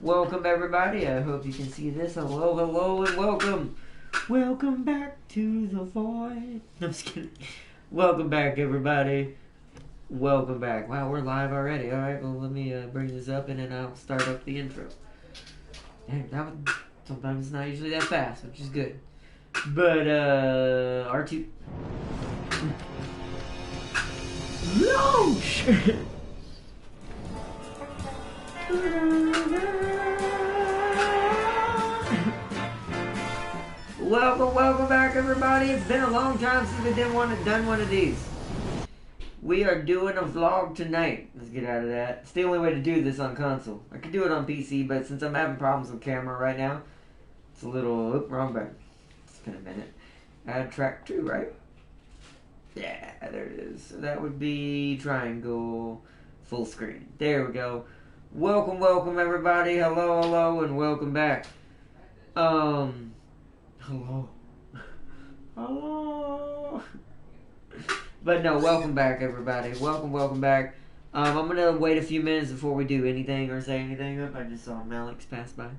Welcome everybody. I hope you can see this. Hello, hello, and welcome. Welcome back to the void. I'm just kidding. Welcome back, everybody. Welcome back. Wow, we're live already. All right. Well, let me bring this up and then I'll start up the intro. Hey, sometimes it's not usually that fast, which is good. But R2. Launch. Welcome back, everybody. It's been a long time since we've done one of these. We are doing a vlog tonight. Let's get out of that. It's the only way to do this on console. I could do it on PC, but since I'm having problems with camera right now, it's a little wrong button. It's been a minute. Add track 2, right? Yeah, there it is. So that would be triangle full screen. There we go. Welcome everybody. Hello, and welcome back. Hello. Hello. But no, welcome back everybody. Welcome back. I'm gonna wait a few minutes before we do anything or say anything up. I just saw Malix pass by.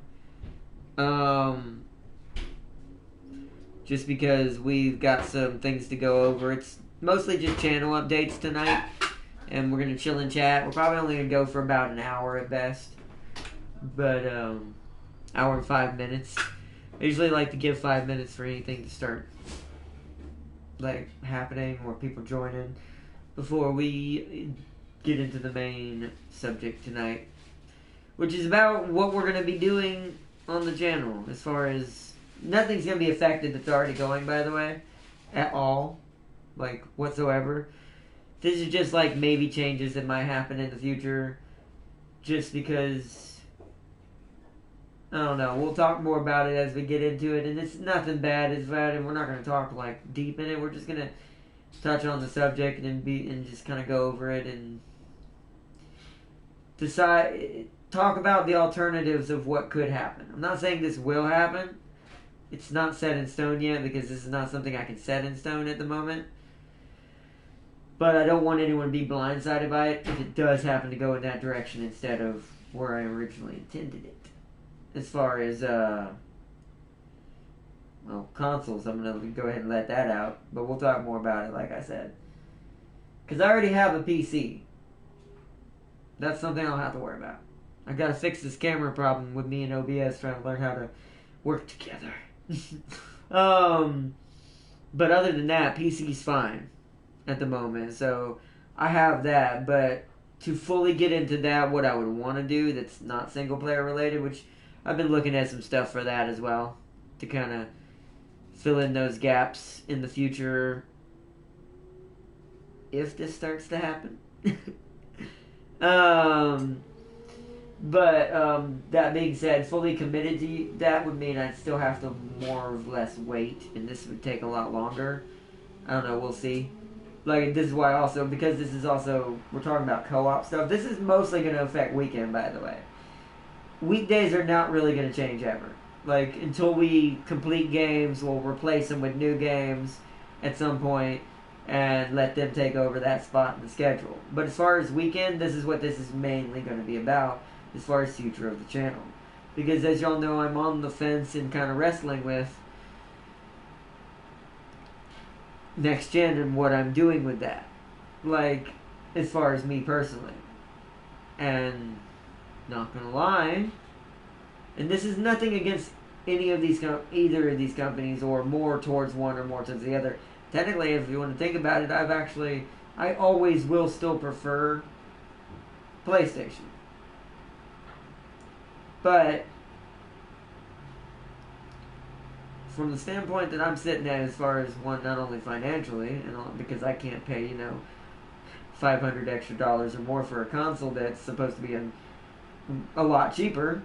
Just because we've got some things to go over. It's mostly just channel updates tonight. And we're gonna chill and chat. We're probably only gonna go for about an hour at best. But hour and 5 minutes. I usually like to give 5 minutes for anything to start like happening or people joining before we get into the main subject tonight, which is about what we're going to be doing on the channel. As far as nothing's going to be affected that's already going, by the way, at all, like whatsoever. This is just like maybe changes that might happen in the future, just because I don't know. We'll talk more about it as we get into it, and it's nothing bad. It's bad, and we're not going to talk like deep in it. We're just going to touch on the subject and just kind of go over it and talk about the alternatives of what could happen. I'm not saying this will happen. It's not set in stone yet because this is not something I can set in stone at the moment. But I don't want anyone to be blindsided by it if it does happen to go in that direction instead of where I originally intended it. As far as, consoles, I'm going to go ahead and let that out. But we'll talk more about it, like I said. Because I already have a PC. That's something I'll have to worry about. I got to fix this camera problem with me and OBS trying to learn how to work together. But other than that, PC's fine at the moment. So I have that. But to fully get into that, what I would want to do that's not single player related, which I've been looking at some stuff for that as well, to kind of fill in those gaps in the future if this starts to happen. That being said, fully committed to that would mean I'd still have to more or less wait, and this would take a lot longer. I don't know, we'll see. Like, this is why also, because this is also, we're talking about co-op stuff, this is mostly going to affect weekend, by the way. Weekdays are not really going to change ever. Like, until we complete games, we'll replace them with new games at some point and let them take over that spot in the schedule. But as far as weekend, this is what this is mainly going to be about as far as future of the channel. Because as y'all know, I'm on the fence and kind of wrestling with next gen and what I'm doing with that. Like, as far as me personally. And not gonna lie, and this is nothing against any of these either of these companies or more towards one or more towards the other. Technically, if you want to think about it, I always will still prefer PlayStation. But from the standpoint that I'm sitting at, as far as one, not only financially, and because I can't pay, $500 extra or more for a console that's supposed to be a lot cheaper,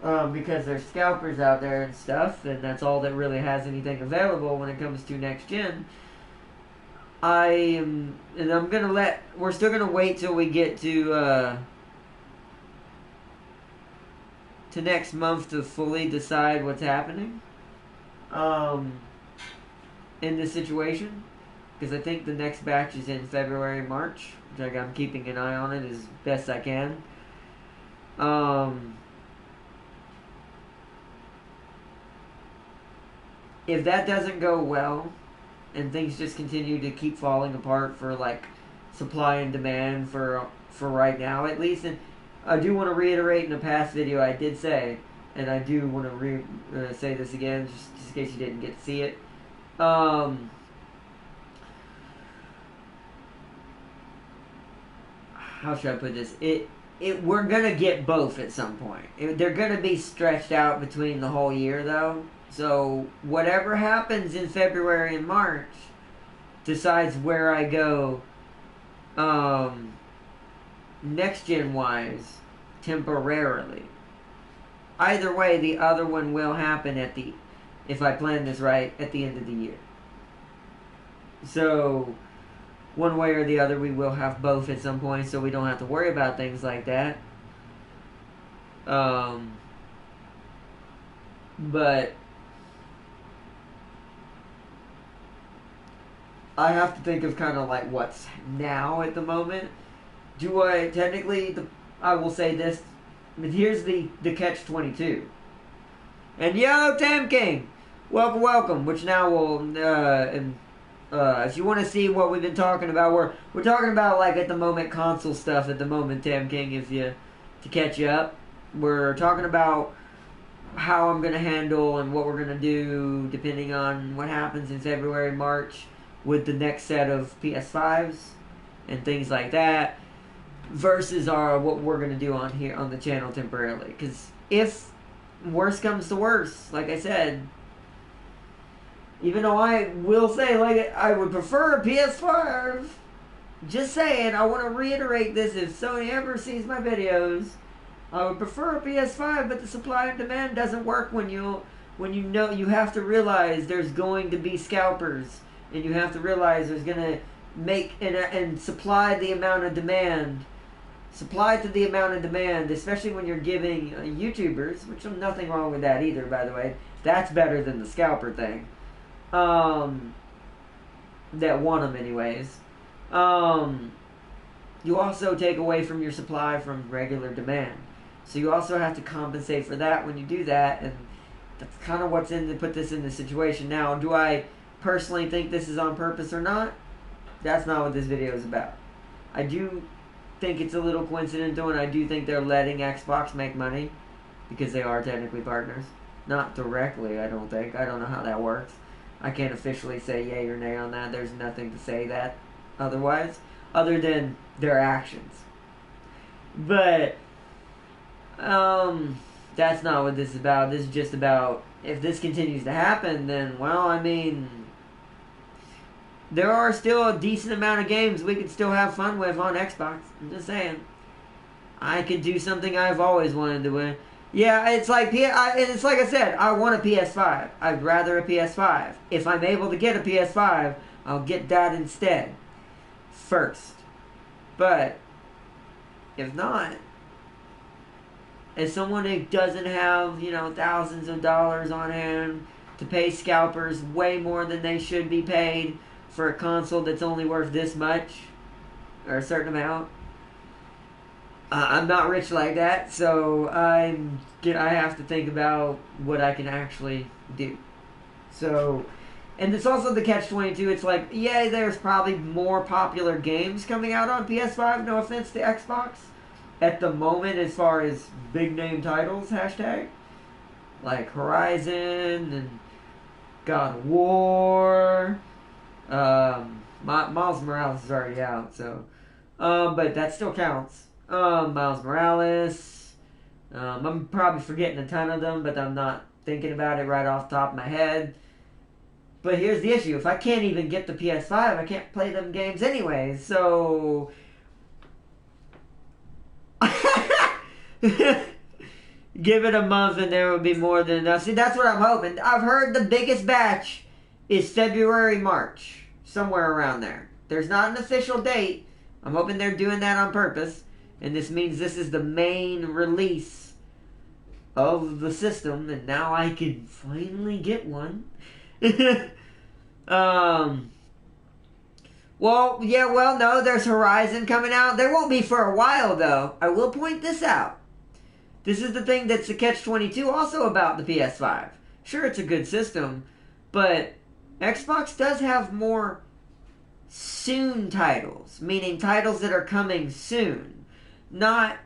because there's scalpers out there and stuff, and that's all that really has anything available when it comes to next gen. We're still gonna wait till we get to next month to fully decide what's happening in this situation, because I think the next batch is in February, March, which I'm keeping an eye on it as best I can. if that doesn't go well, and things just continue to keep falling apart for like supply and demand for right now at least, and I do want to reiterate in a past video I did say, and I do want to say this again just in case you didn't get to see it. How should I put this? We're gonna get both at some point. They're gonna be stretched out between the whole year, though. So whatever happens in February and March decides where I go, next gen wise, temporarily. Either way, the other one will happen if I plan this right, at the end of the year. So one way or the other, we will have both at some point, so we don't have to worry about things like that. But I have to think of kind of like what's now at the moment. Do I technically? I will say this. But here's the catch-22. And yo, Tam King, welcome. Which now will if you want to see what we've been talking about, we're talking about like at the moment console stuff at the moment, Tam King. To catch you up, we're talking about how I'm gonna handle and what we're gonna do depending on what happens in February, March with the next set of PS5s and things like that, versus what we're gonna do on here on the channel temporarily. Because if worse comes to worse, like I said. Even though I will say, like, I would prefer a PS5. Just saying, I want to reiterate this. If Sony ever sees my videos, I would prefer a PS5, but the supply and demand doesn't work when you know you have to realize there's going to be scalpers, and you have to realize there's going to make and supply the amount of demand. Supply to the amount of demand, especially when you're giving YouTubers, which there's nothing wrong with that either, by the way. That's better than the scalper thing. That want them anyways. You also take away from your supply from regular demand. So you also have to compensate for that when you do that, and that's kind of what's put this in this situation. Now, do I personally think this is on purpose or not? That's not what this video is about. I do think it's a little coincidental, and I do think they're letting Xbox make money because they are technically partners. Not directly, I don't think. I don't know how that works. I can't officially say yay or nay on that. There's nothing to say that otherwise, other than their actions. But that's not what this is about. This is just about, if this continues to happen, then, well, I mean, there are still a decent amount of games we could still have fun with on Xbox. I'm just saying. I could do something I've always wanted to win. Yeah, it's like I said, I want a PS5. I'd rather a PS5. If I'm able to get a PS5, I'll get that instead. First. But if not, as someone who doesn't have, thousands of dollars on hand to pay scalpers way more than they should be paid for a console that's only worth this much, or a certain amount, I'm not rich like that, so I have to think about what I can actually do. So, and it's also the catch-22. It's like, yeah, there's probably more popular games coming out on PS5, no offense to Xbox, at the moment as far as big-name titles, hashtag. Like Horizon and God of War. Miles Morales is already out, so. But that still counts. Miles Morales. I'm probably forgetting a ton of them, but I'm not thinking about it right off the top of my head. But here's the issue. If I can't even get the PS5, I can't play them games anyways, so... Give it a month and there will be more than enough. See, that's what I'm hoping. I've heard the biggest batch is February, March. Somewhere around there. There's not an official date. I'm hoping they're doing that on purpose. And this means this is the main release of the system. And now I can finally get one. No, there's Horizon coming out. There won't be for a while, though. I will point this out. This is the thing that's the catch-22 also about the PS5. Sure, it's a good system, But Xbox does have more soon titles, meaning titles that are coming soon, not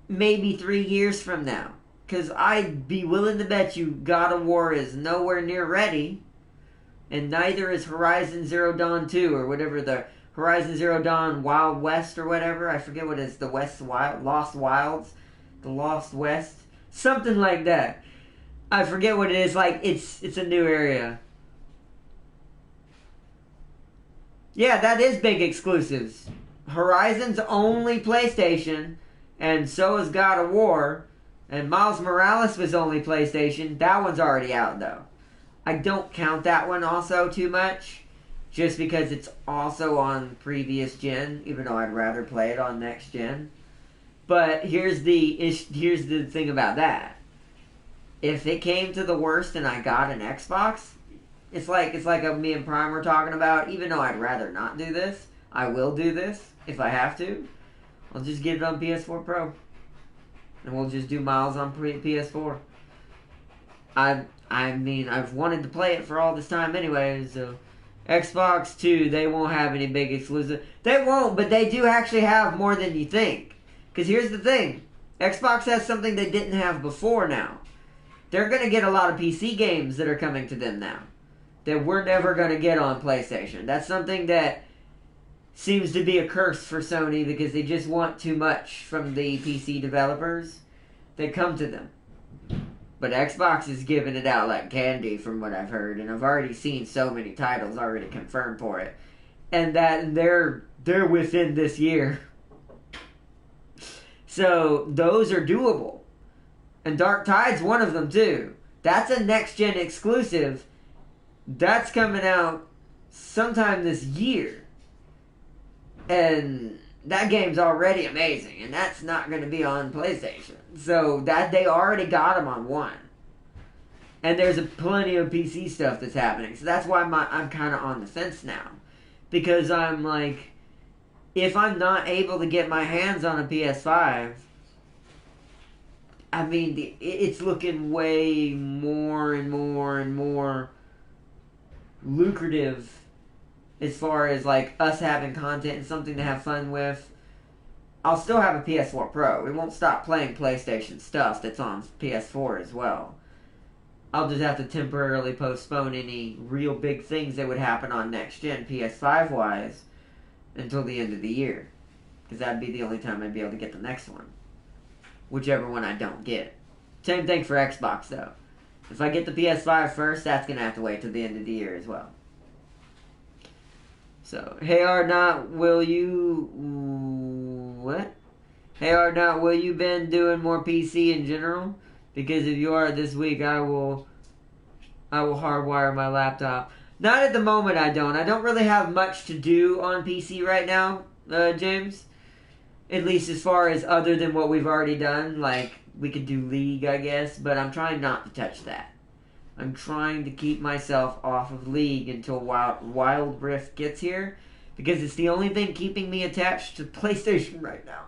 maybe 3 years from now. Because I'd be willing to bet you God of War is nowhere near ready, and neither is Horizon Zero Dawn 2, or whatever the Horizon Zero Dawn Wild West or whatever. I forget what it is, the Lost Wilds, the Lost West, something like that. I forget what it is. Like it's a new area. Yeah, that is big exclusives. Horizon's only PlayStation, and so is God of War. And Miles Morales was only PlayStation. That one's already out though. I don't count that one also too much, just because it's also on previous gen, even though I'd rather play it on next gen. But here's the thing about that. If it came to the worst and I got an Xbox, it's like me and Prime were talking about. Even though I'd rather not do this, I will do this if I have to. I'll just get it on PS4 Pro, and we'll just do Miles on PS4. I mean, I've wanted to play it for all this time anyway, so Xbox 2, they won't have any big exclusive. They won't, but they do actually have more than you think. Because here's the thing. Xbox has something they didn't have before now. They're going to get a lot of PC games that are coming to them now that we're never going to get on PlayStation. That's something that seems to be a curse for Sony because they just want too much from the PC developers that come to them. But Xbox is giving it out like candy from what I've heard, and I've already seen so many titles already confirmed for it. And that they're within this year. So those are doable. And Dark Tide's one of them too. That's a next-gen exclusive. That's coming out sometime this year. And that game's already amazing. And that's not going to be on PlayStation. So that they already got them on one. And there's plenty of PC stuff that's happening. So that's why I'm kind of on the fence now. Because I'm like, if I'm not able to get my hands on a PS5, I mean, it's looking way more and more and more lucrative as far as like us having content and something to have fun with. I'll still have a PS4 Pro. We won't stop playing PlayStation stuff that's on PS4 as well. I'll just have to temporarily postpone any real big things that would happen on next gen PS5 wise until the end of the year. Because that'd be the only time I'd be able to get the next one. Whichever one I don't get. Same thing for Xbox though. If I get the PS5 first, that's going to have to wait till the end of the year as well. So, hey Ardnot, will you... What? Hey Ardnot, will you been doing more PC in general? Because if you are this week, I will hardwire my laptop. Not at the moment, I don't. I don't really have much to do on PC right now, James. At least as far as other than what we've already done. Like, we could do League, I guess. But I'm trying not to touch that. I'm trying to keep myself off of League until Wild Rift gets here. Because it's the only thing keeping me attached to PlayStation right now.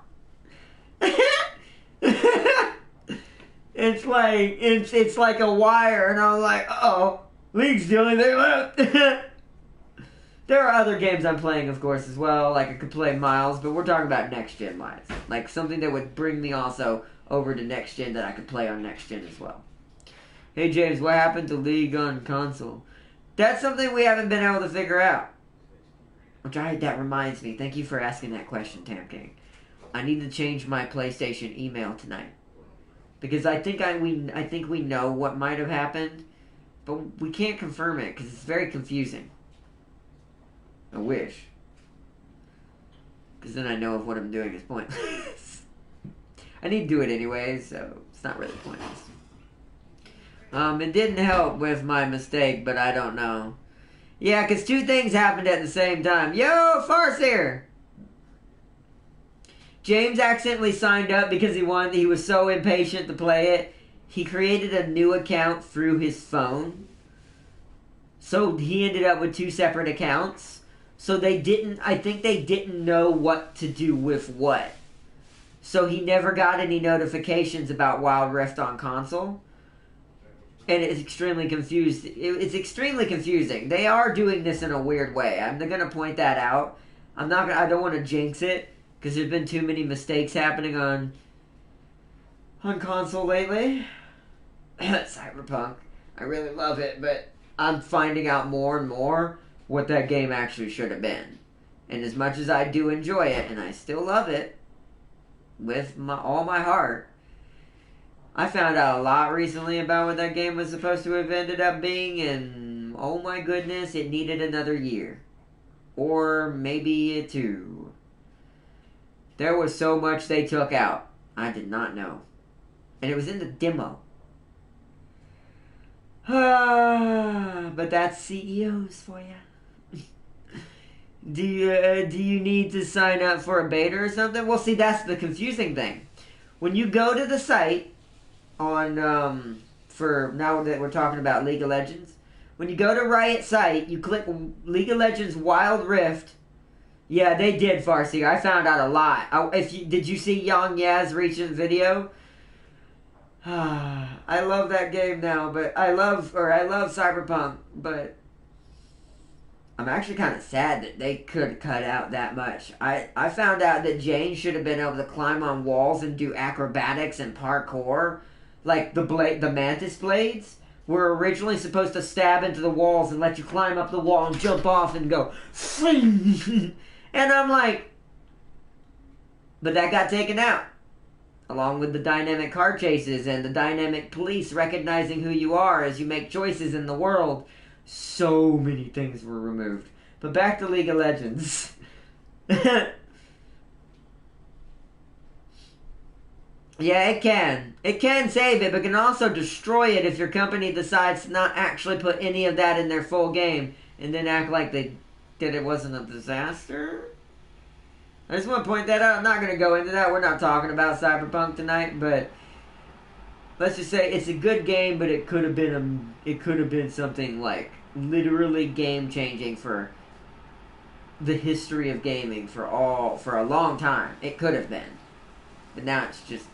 It's like a wire, and I'm like, uh-oh, League's the only thing left. There are other games I'm playing, of course, as well. Like, I could play Miles, but we're talking about next-gen wise. Like, something that would bring me also over to next-gen that I could play on next-gen as well. Hey, James, what happened to League on console? That's something we haven't been able to figure out. That reminds me. Thank you for asking that question, Tam King. I need to change my PlayStation email tonight. Because I think we know what might have happened, but we can't confirm it because it's very confusing. I wish. Because then I know if what I'm doing is pointless. I need to do it anyway, so it's not really pointless. It didn't help with my mistake, but I don't know. Yeah, because two things happened at the same time. Yo, Farseer! James accidentally signed up because he was so impatient to play it. He created a new account through his phone. So he ended up with two separate accounts. So I think they didn't know what to do with what. So he never got any notifications about Wild Rift on console. and it's extremely confused. It's extremely confusing. They are doing this in a weird way. I'm gonna point that out. I don't want to jinx it because there's been too many mistakes happening on console lately. Cyberpunk. I really love it, but I'm finding out more and more what that game actually should have been. And as much as I do enjoy it, and I still love it with all my heart, I found out a lot recently about what that game was supposed to have ended up being, and oh my goodness, it needed another year. Or maybe 2. There was so much they took out. I did not know. And it was in the demo. But that's CEOs for you. Do you need to sign up for a beta or something? Well, see, that's the confusing thing. When you go to the site on for now that we're talking about League of Legends, when you go to Riot site, you click League of Legends Wild Rift. Yeah, they did, Farsi. I found out a lot. Did you see Young Yaz recent video? I love that game now, but I love Cyberpunk, but I'm actually kind of sad that they could cut out that much. I found out that Jane should have been able to climb on walls and do acrobatics and parkour, like the Mantis blades were originally supposed to stab into the walls and let you climb up the wall and jump off and go fling. And I'm like, but that got taken out. Along with the dynamic car chases and the dynamic police recognizing who you are as you make choices in the world. So many things were removed. But back to League of Legends. Yeah, it can. It can save it, but can also destroy it if your company decides to not actually put any of that in their full game and then act like that it wasn't a disaster. I just want to point that out. I'm not going to go into that. We're not talking about Cyberpunk tonight, but let's just say it's a good game, but it could have been something like literally game changing for the history of gaming for a long time. It could have been, but now it's just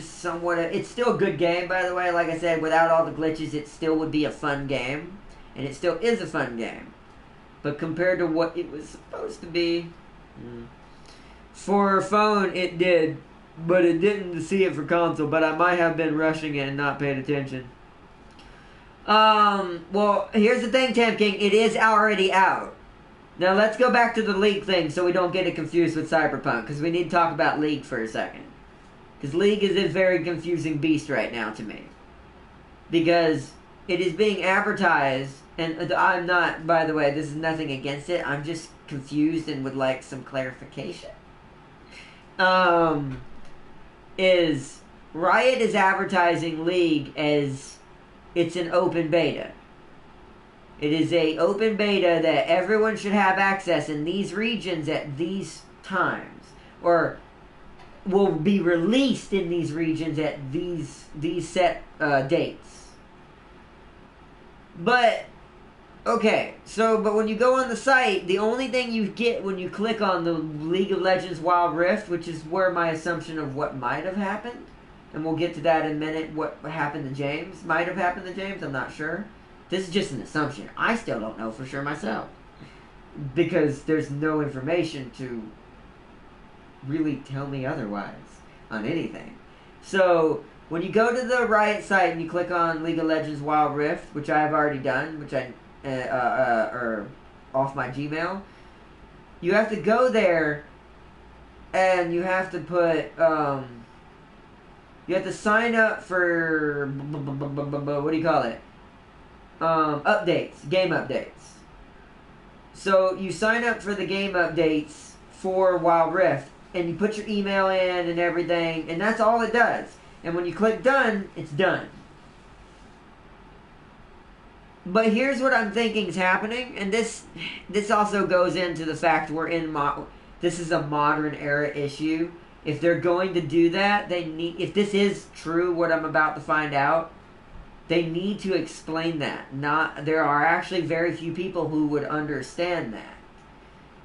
somewhat. It's still a good game, by the way. Like I said, without all the glitches, it still would be a fun game, and it still is a fun game. But compared to what it was supposed to be, for phone it did, but it didn't see it for console. But I might have been rushing it and not paid attention. Well, here's the thing, Tam King. It is already out. Now let's go back to the League thing so we don't get it confused with Cyberpunk, because we need to talk about League for a second. Because League is a very confusing beast right now to me. Because it is being advertised, and I'm not, by the way, this is nothing against it, I'm just confused and would like some clarification. Is Riot is advertising League as it's an open beta. It is a open beta that everyone should have access in these regions at these times, or will be released in these regions at these set dates. But okay, but when you go on the site, the only thing you get when you click on the League of Legends Wild Rift, which is where my assumption of what might have happened, and we'll get to that in a minute, what happened to James, might have happened to James, I'm not sure. This is just an assumption. I still don't know for sure myself. Because there's no information to really tell me otherwise on anything. So, when you go to the Riot site and you click on League of Legends Wild Rift, which I have already done, which or off my Gmail, you have to go there and you have to put, you have to sign up for, what do you call it? Updates, game updates. So you sign up for the game updates for Wild Rift, and you put your email in and everything, and that's all it does. And when you click done, it's done. But here's what I'm thinking is happening, and this also goes into the fact we're in this is a modern era issue. If they're going to do that, if this is true, what I'm about to find out, they need to explain that. There are actually very few people who would understand that.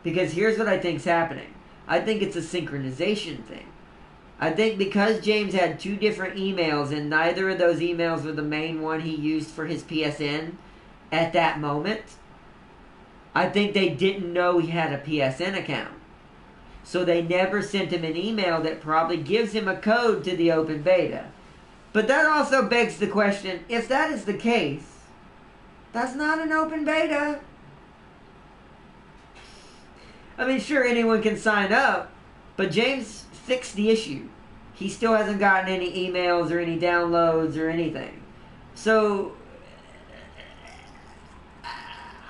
Because here's what I think is happening. I think it's a synchronization thing. I think because James had 2 different emails and neither of those emails were the main one he used for his PSN at that moment, I think they didn't know he had a PSN account. So they never sent him an email that probably gives him a code to the open beta. But that also begs the question, if that is the case, that's not an open beta. I mean, sure, anyone can sign up, but James fixed the issue. He still hasn't gotten any emails or any downloads or anything. So,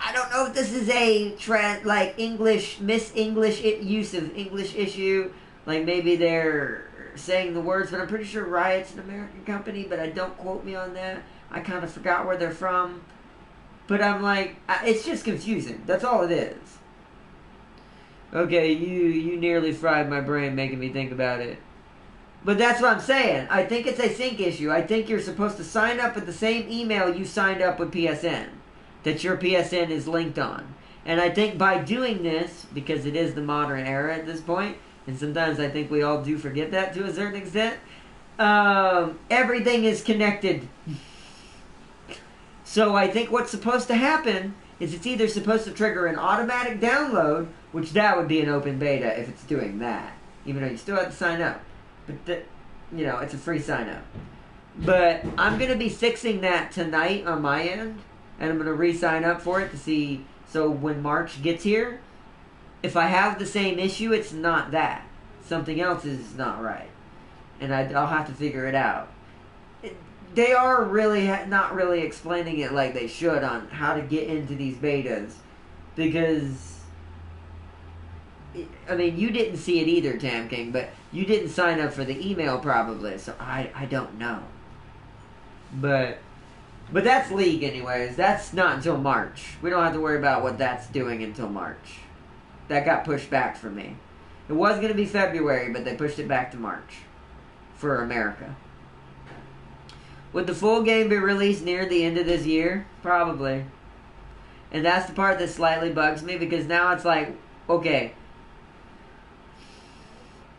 I don't know if this is a English use of English issue. Like maybe they're saying the words, but I'm pretty sure Riot's an American company, but don't quote me on that. I kind of forgot where they're from. But I'm like, it's just confusing. That's all it is. Okay, you nearly fried my brain making me think about it. But that's what I'm saying. I think it's a sync issue. I think you're supposed to sign up with the same email you signed up with PSN. That your PSN is linked on. And I think by doing this, because it is the modern era at this point, and sometimes I think we all do forget that to a certain extent, everything is connected. So I think what's supposed to happen is it's either supposed to trigger an automatic download, which that would be an open beta if it's doing that, even though you still have to sign up. But, it's a free sign up. But I'm going to be fixing that tonight on my end, and I'm going to re-sign up for it to see, so when March gets here, if I have the same issue, it's not that. Something else is not right. And I'll have to figure it out. They are really not really explaining it like they should on how to get into these betas. Because, I mean, you didn't see it either, Tam King, but you didn't sign up for the email probably, so I don't know. But that's League anyways. That's not until March. We don't have to worry about what that's doing until March. That got pushed back for me. It was going to be February, but they pushed it back to March. For America. Would the full game be released near the end of this year? Probably. And that's the part that slightly bugs me, because now it's like, okay.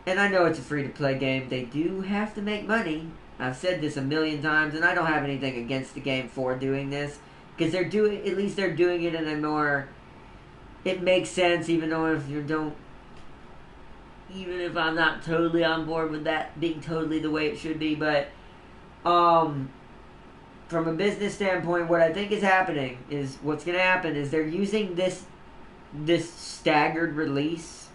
And I know it's a free-to-play game. They do have to make money. I've said this a million times, and I don't have anything against the game for doing this. Because they're doing it in a more... It makes sense, even if I'm not totally on board with that being totally the way it should be. But, from a business standpoint, what I think is happening is, what's going to happen is they're using this staggered release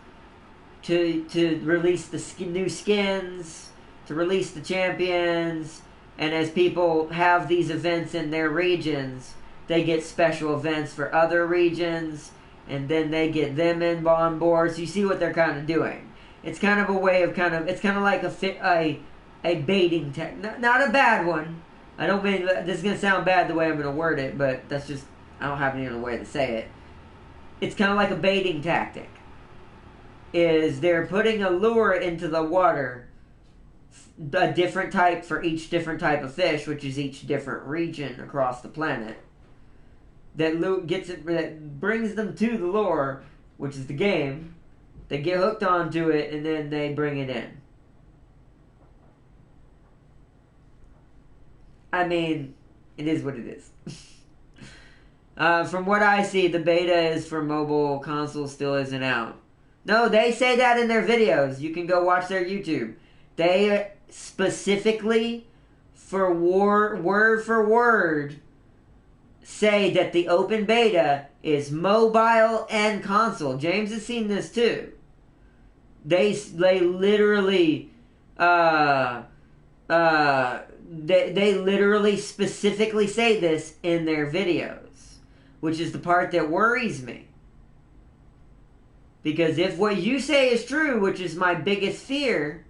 to release the new skins, to release the champions, and as people have these events in their regions, they get special events for other regions, and then they get them on board. So you see what they're kind of doing. It's kind of a way of it's kind of like a baiting tech, not a bad one. I don't mean, this is going to sound bad the way I'm going to word it, but that's just, I don't have any other way to say it. It's kind of like a baiting tactic. Is they're putting a lure into the water, a different type for each different type of fish, which is each different region across the planet. That brings them to the lure, which is the game. They get hooked onto it, and then they bring it in. I mean, it is what it is. From what I see, the beta is for mobile. Console still isn't out. No, they say that in their videos. You can go watch their YouTube. They specifically, word for word, say that the open beta is mobile and console. James has seen this too. They literally, they literally specifically say this in their videos, which is the part that worries me. Because if what you say is true, which is my biggest fear,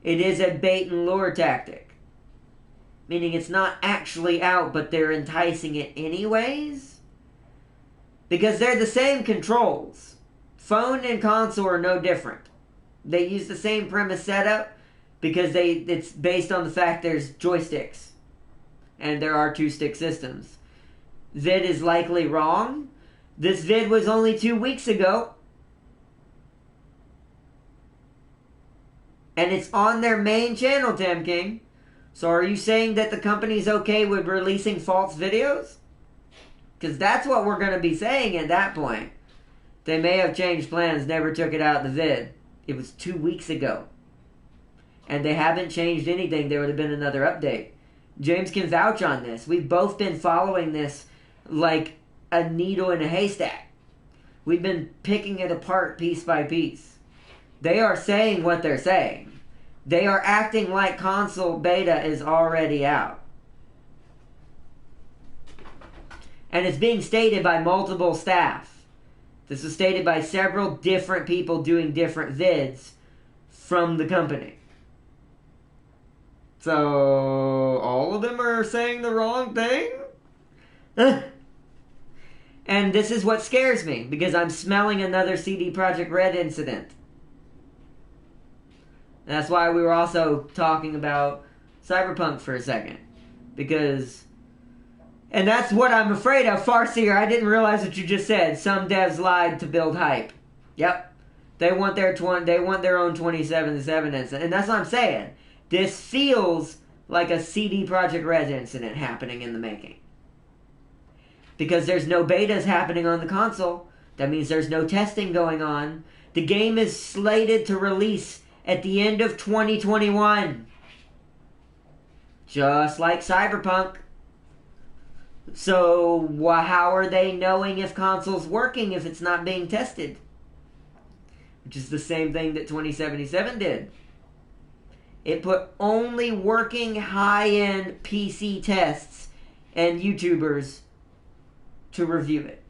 it is a bait and lure tactic. Meaning it's not actually out, but they're enticing it anyways. Because they're the same controls. Phone and console are no different. They use the same premise setup because it's based on the fact there's joysticks. And there are 2-stick systems. Vid is likely wrong. This vid was only 2 weeks ago. And it's on their main channel, Tam King. So are you saying that the company's okay with releasing false videos? Because that's what we're going to be saying at that point. They may have changed plans, never took it out of the vid. It was 2 weeks ago. And they haven't changed anything. There would have been another update. James can vouch on this. We've both been following this like a needle in a haystack. We've been picking it apart piece by piece. They are saying what they're saying. They are acting like console beta is already out. And it's being stated by multiple staff. This was stated by several different people doing different vids from the company. So, all of them are saying the wrong thing? And this is what scares me, because I'm smelling another CD Projekt Red incident. And that's why we were also talking about Cyberpunk for a second. Because, and that's what I'm afraid of, Farseer. I didn't realize what you just said. Some devs lied to build hype. Yep. They want their own 27/7 incident. And that's what I'm saying. This feels like a CD Projekt Red incident happening in the making. Because there's no betas happening on the console. That means there's no testing going on. The game is slated to release at the end of 2021. Just like Cyberpunk. So, how are they knowing if console's working if it's not being tested? Which is the same thing that 2077 did. It put only working high-end PC tests and YouTubers to review it.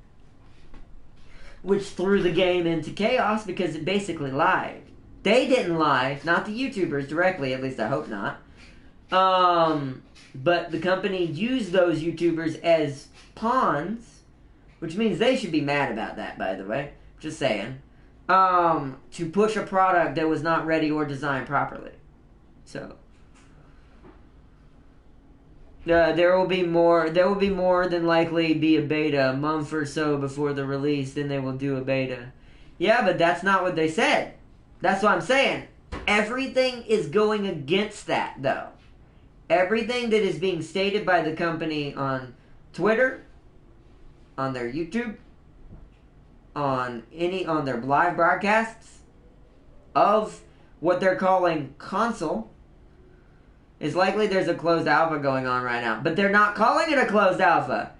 Which threw the game into chaos because it basically lied. They didn't lie, not the YouTubers directly, at least I hope not. But the company used those YouTubers as pawns, which means they should be mad about that, by the way. Just saying. To push a product that was not ready or designed properly. So there will be more than likely be a beta a month or so before the release, then they will do a beta. Yeah, but that's not what they said. That's what I'm saying. Everything is going against that, though. Everything that is being stated by the company on Twitter, on their YouTube, on their live broadcasts of what they're calling console, is likely there's a closed alpha going on right now. But they're not calling it a closed alpha.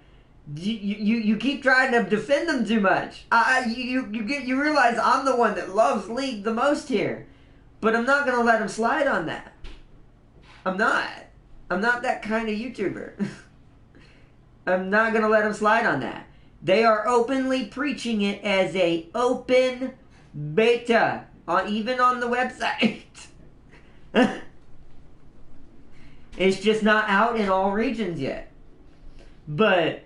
You keep trying to defend them too much. You realize I'm the one that loves League the most here. But I'm not going to let them slide on that. I'm not that kind of YouTuber. I'm not going to let them slide on that. They are openly preaching it as a open beta, even on the website. It's just not out in all regions yet. But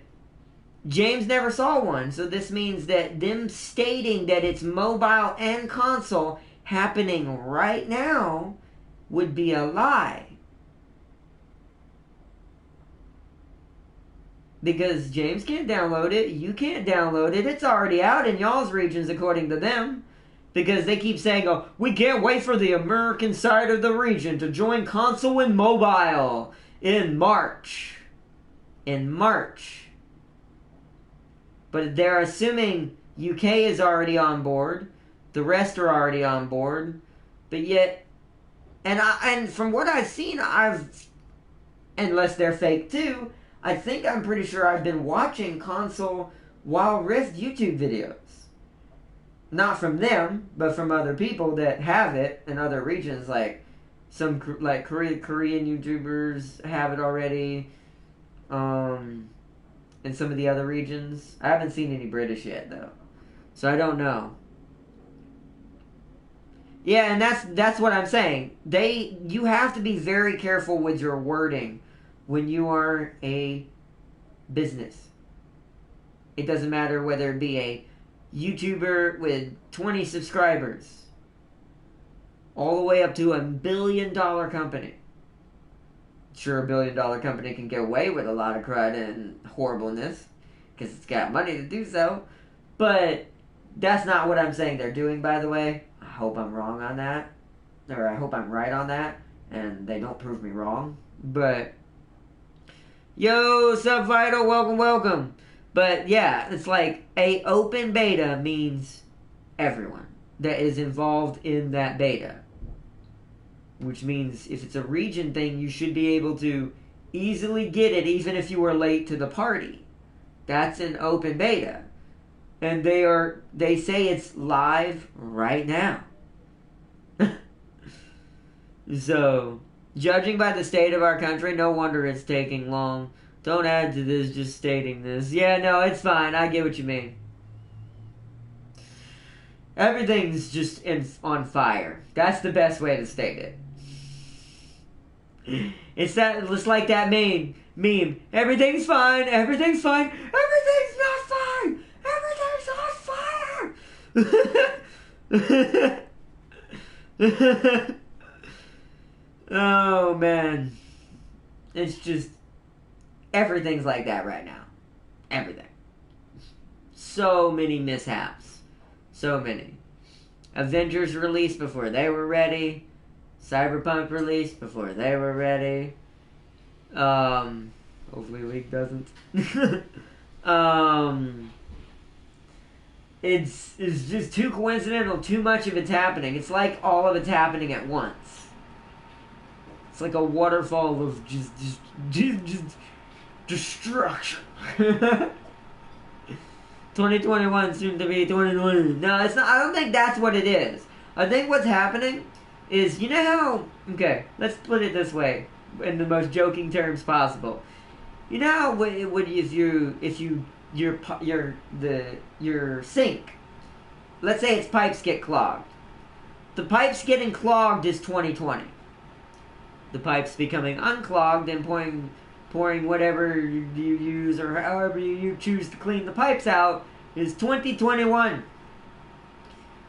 James never saw one, so this means that them stating that it's mobile and console happening right now would be a lie. Because James can't download it, you can't download it, it's already out in y'all's regions according to them. Because they keep saying, oh, we can't wait for the American side of the region to join console and mobile in March. In March. But they're assuming UK is already on board. The rest are already on board. But yet, and from what I've seen, unless they're fake too, I'm pretty sure I've been watching console Wild Rift YouTube videos. Not from them, but from other people that have it in other regions, like some Korean YouTubers have it already. In some of the other regions, I haven't seen any British yet though, so I don't know. Yeah, and that's what I'm saying. You have to be very careful with your wording when you are a business. It doesn't matter whether it be a YouTuber with 20 subscribers all the way up to $1 billion company. Sure, $1 billion company can get away with a lot of crud and horribleness because it's got money to do so, but that's not what I'm saying they're doing, by the way. I hope I'm wrong on that. or I hope I'm right on that, and they don't prove me wrong. But yo, sub Vital, welcome. But yeah, it's like a open beta means everyone that is involved in that beta. Which means if it's a region thing, you should be able to easily get it even if you were late to the party. That's an open beta. And they say it's live right now. So, judging by the state of our country, no wonder it's taking long. Don't add to this, just stating this. Yeah, no, it's fine. I get what you mean. Everything's just on fire. That's the best way to state it. It's like that meme. Everything's fine. Everything's fine. Everything's not fine. Everything's on fire. Oh man, it's just everything's like that right now. Everything. So many mishaps. So many. Avengers released before they were ready. Cyberpunk released before they were ready. Hopefully League doesn't. It's just too coincidental. Too much of it's happening. It's like all of it's happening at once. It's like a waterfall of just destruction. 2021 soon to be 2020. No, it's not. I don't think that's what it is. I think what's happening is, you know how, okay, let's put it this way in the most joking terms possible. You know how your sink, let's say its pipes get clogged. The pipes getting clogged is 2020. The pipes becoming unclogged and pouring whatever you use or however you choose to clean the pipes out is 2021.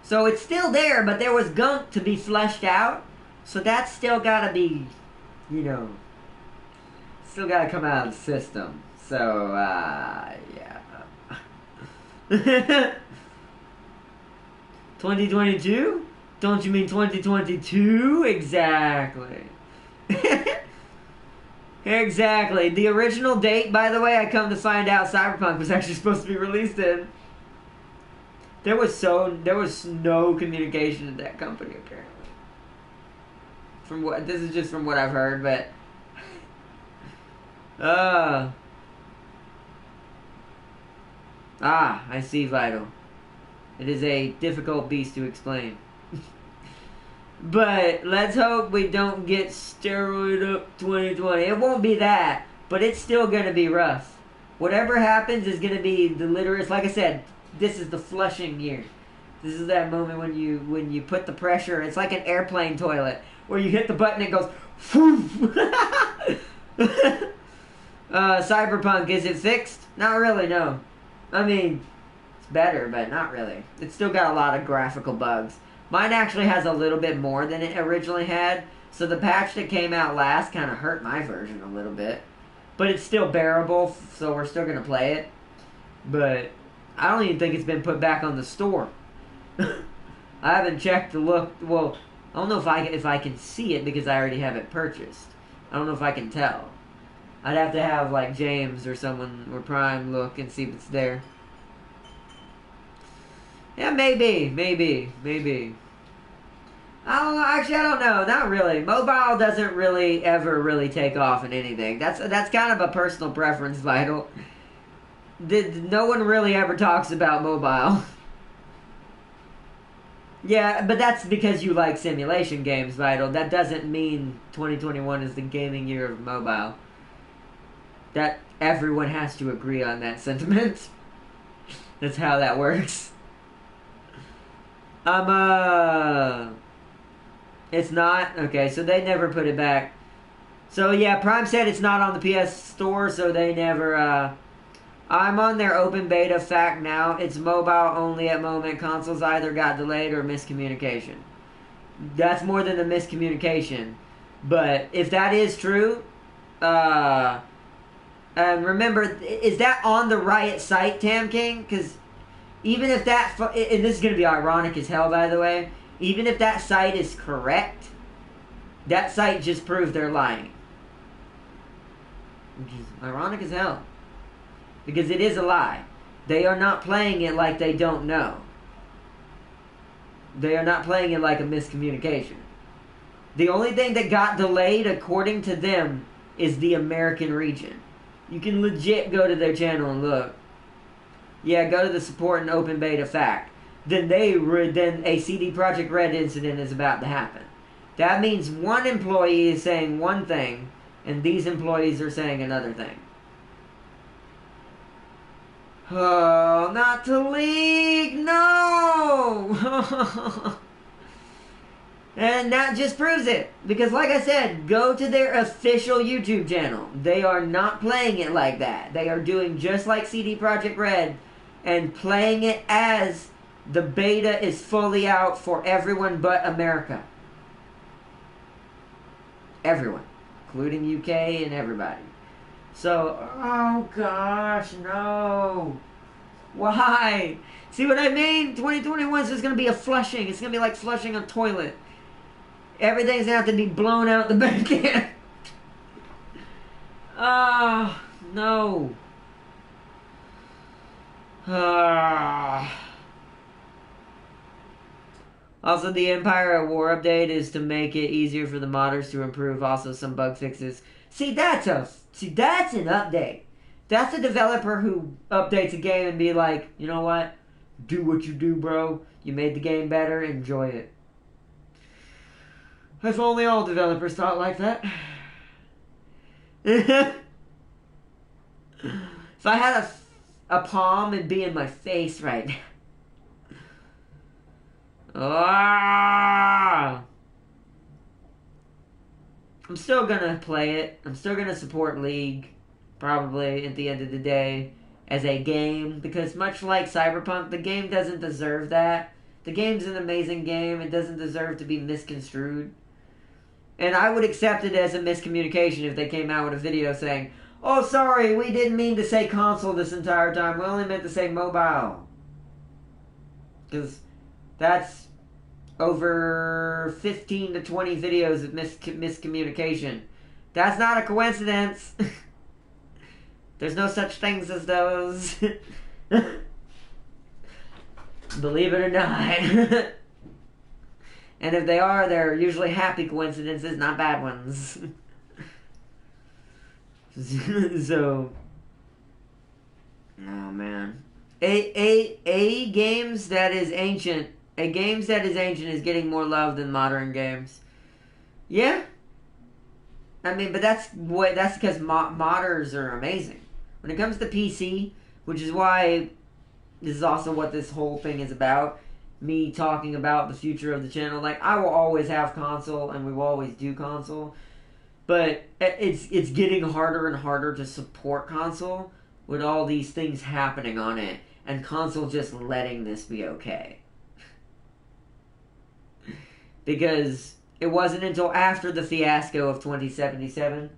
So it's still there, but there was gunk to be flushed out. So that's still gotta be, still gotta come out of the system. So, yeah. 2022? Don't you mean 2022? Exactly. Exactly. The original date, by the way, I come to find out Cyberpunk was actually supposed to be released in. There was no communication in that company apparently. This is just from what I've heard, but I see, Vital. It is a difficult beast to explain. But let's hope we don't get steroid up 2020. It won't be that, but it's still going to be rough. Whatever happens is going to be the literally, like I said, this is the flushing year. This is that moment when you put the pressure. It's like an airplane toilet where you hit the button and it goes. Cyberpunk, is it fixed? Not really, no. I mean, it's better, but not really. It's still got a lot of graphical bugs. Mine actually has a little bit more than it originally had, so the patch that came out last kind of hurt my version a little bit. But it's still bearable, so we're still going to play it. But I don't even think it's been put back on the store. I haven't checked the look. Well, I don't know if I can see it because I already have it purchased. I don't know if I can tell. I'd have to have like James or someone or Prime look and see if it's there. Yeah, maybe. I don't know. Actually, I don't know. Not really. Mobile doesn't really ever really take off in anything. That's kind of a personal preference, Vital. No one really ever talks about mobile. Yeah, but that's because you like simulation games, Vital. That doesn't mean 2021 is the gaming year of mobile. That everyone has to agree on that sentiment. That's how that works. It's not? Okay, so they never put it back. So yeah, Prime said it's not on the PS Store, so they never, I'm on their open beta fact now. It's mobile only at moment. Consoles either got delayed or miscommunication. That's more than the miscommunication. But if that is true, and remember, is that on the Riot site, Tam King? Because even if that, and this is going to be ironic as hell, by the way, Even if that site is correct, that site just proved they're lying. Which is ironic as hell. Because it is a lie. They are not playing it like they don't know. They are not playing it like a miscommunication. The only thing that got delayed, according to them, is the American region. You can legit go to their channel and look. Yeah, go to the support and open beta fact. Then a CD Projekt Red incident is about to happen. That means one employee is saying one thing, and these employees are saying another thing. Oh, not to leak! No! And that just proves it. Because like I said, go to their official YouTube channel. They are not playing it like that. They are doing just like CD Projekt Red and playing it as the beta is fully out for everyone but America. Everyone. Including UK and everybody. So, oh gosh, no. Why? See what I mean? 2021 is just going to be a flushing. It's going to be like flushing a toilet. Everything's going to have to be blown out the back end. Oh, no. Also, the Empire at War update is to make it easier for the modders to improve also some bug fixes. See, that's an update. That's a developer who updates a game and be like, you know what? Do what you do, bro. You made the game better. Enjoy it. If only all developers thought like that. If I had a palm, it'd be in my face right now. I'm still gonna play it. I'm still gonna support League, probably, at the end of the day, as a game. Because much like Cyberpunk, the game doesn't deserve that. The game's an amazing game. It doesn't deserve to be misconstrued. And I would accept it as a miscommunication if they came out with a video saying, oh, sorry, we didn't mean to say console this entire time. We only meant to say mobile. Because that's over 15 to 20 videos of miscommunication. That's not a coincidence. There's no such things as those. Believe it or not. And if they are, they're usually happy coincidences, not bad ones. So, oh man, a games that is ancient is getting more love than modern games. Yeah, I mean, but that's because modders are amazing. When it comes to PC, which is why this is also what this whole thing is about. Me talking about the future of the channel. Like, I will always have console, and we will always do console. But it's getting harder and harder to support console with all these things happening on it. And console just letting this be okay. Because it wasn't until after the fiasco of 2077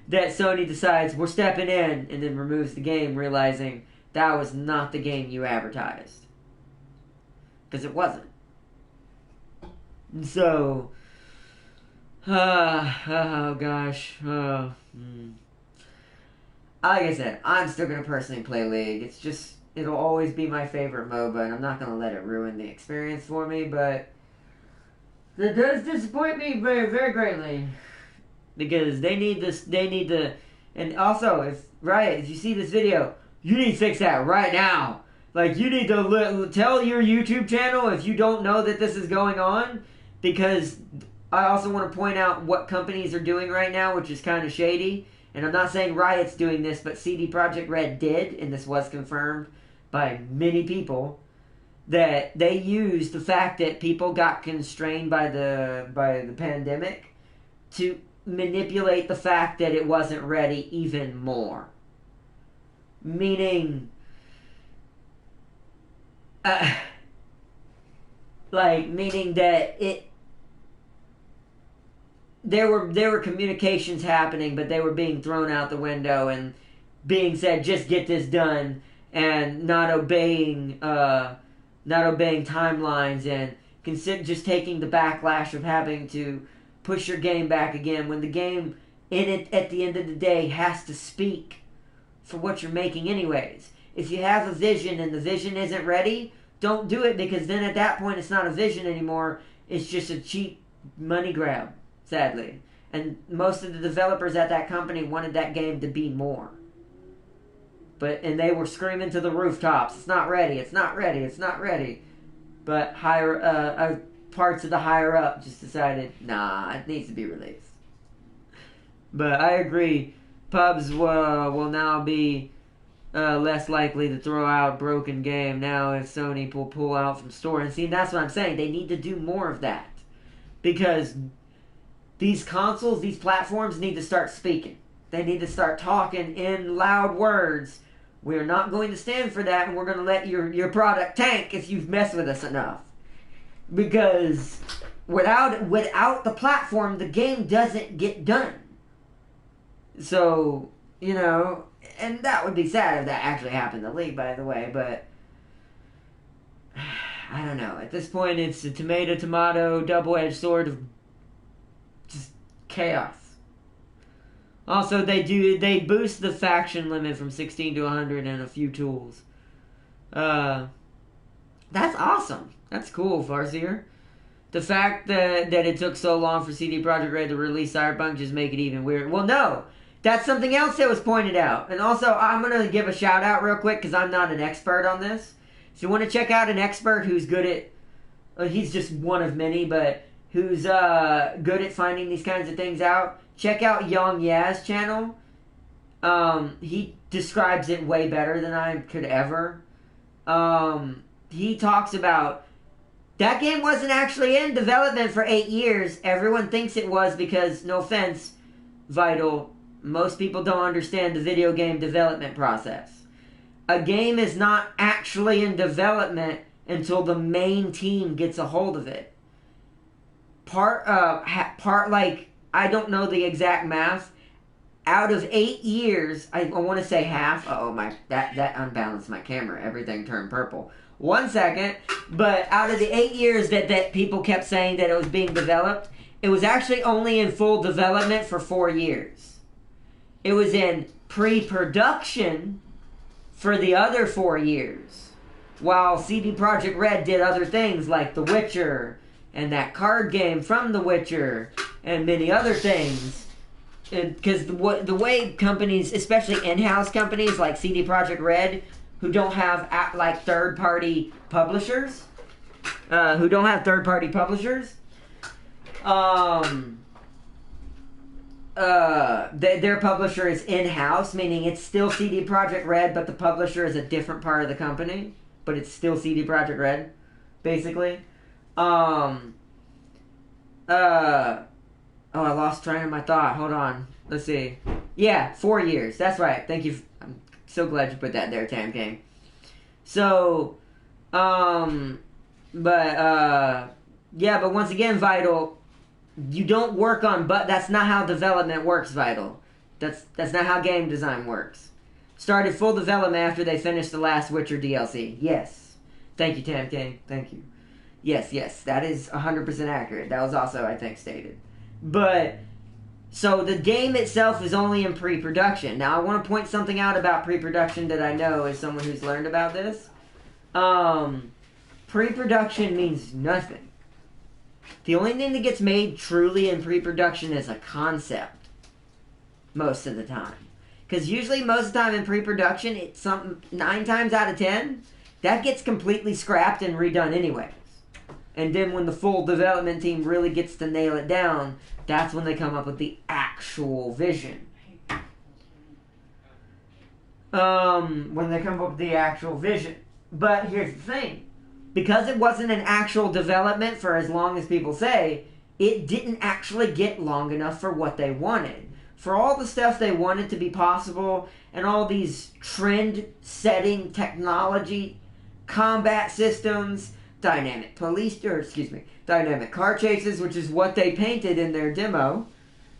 that Sony decides, we're stepping in, and then removes the game, realizing that was not the game you advertised. Because it wasn't. So, oh gosh. Like I said, I'm still going to personally play League. It's just, it'll always be my favorite MOBA, and I'm not going to let it ruin the experience for me, but it does disappoint me very, very greatly. Because they need to, and also, if you see this video, you need to fix that right now. Like, you need to tell your YouTube channel if you don't know that this is going on. Because I also want to point out what companies are doing right now, which is kind of shady. And I'm not saying Riot's doing this, but CD Projekt Red did, and this was confirmed by many people, that they used the fact that people got constrained by the pandemic to manipulate the fact that it wasn't ready even more. Meaning, meaning that there were communications happening, but they were being thrown out the window and being said, just get this done, and not obeying timelines and consider just taking the backlash of having to push your game back again when the game in it at the end of the day has to speak for what you're making anyways. If you have a vision and the vision isn't ready, don't do it, because then at that point it's not a vision anymore. It's just a cheap money grab, sadly. And most of the developers at that company wanted that game to be more. And they were screaming to the rooftops, it's not ready, it's not ready, it's not ready. But parts of the higher up just decided, nah, it needs to be released. But I agree, pubs will now be less likely to throw out broken game now if Sony will pull out from store. And see, that's what I'm saying. They need to do more of that. Because these consoles, these platforms need to start speaking. They need to start talking in loud words. We're not going to stand for that, and we're going to let your product tank if you've messed with us enough. Because without the platform, the game doesn't get done. So, and that would be sad if that actually happened to League, by the way, but I don't know. At this point, it's a tomato, double-edged sword of just chaos. Also, they boost the faction limit from 16 to 100 and a few tools. That's awesome. That's cool, Farseer. The fact that it took so long for CD Projekt Red to release Cyberpunk just make it even weird. Well, no. That's something else that was pointed out. And also, I'm going to give a shout out real quick because I'm not an expert on this. If you want to check out an expert who's good at... he's just one of many, but who's good at finding these kinds of things out, check out Young Yaz channel. He describes it way better than I could ever. He talks about... That game wasn't actually in development for 8 years. Everyone thinks it was because, no offense, Vital, most people don't understand the video game development process. A game is not actually in development until the main team gets a hold of it. I don't know the exact math. Out of 8 years, I want to say half. That unbalanced my camera. Everything turned purple. 1 second. But out of the 8 years that people kept saying that it was being developed, it was actually only in full development for 4 years. It was in pre-production for the other 4 years. While CD Projekt Red did other things like The Witcher and that card game from The Witcher and many other things. Because the way companies, especially in-house companies like CD Projekt Red, who don't have third-party publishers, their publisher is in-house, meaning it's still CD Projekt Red, but the publisher is a different part of the company, but it's still CD Projekt Red, basically. I lost train of my thought. Hold on. Let's see. Yeah, 4 years. That's right. Thank you. I'm so glad you put that there, Tam King. So, but once again, Vital, you don't work on, but that's not how development works, Vital. That's not how game design works. Started full development after they finished the last Witcher DLC. Yes. Thank you, Tam King. Thank you. Yes, that is 100% accurate. That was also, I think, stated. But, so the game itself is only in pre-production. Now, I want to point something out about pre-production that I know as someone who's learned about this. Pre-production means nothing. The only thing that gets made truly in pre-production is a concept. Most of the time. Because usually, most of the time in pre-production, it's something 9 times out of 10, that gets completely scrapped and redone anyways. And then when the full development team really gets to nail it down, that's when they come up with the actual vision. When they come up with the actual vision. But here's the thing. Because it wasn't an actual development for as long as people say, it didn't actually get long enough for what they wanted. For all the stuff they wanted to be possible, and all these trend-setting technology, combat systems, dynamic car chases, which is what they painted in their demo.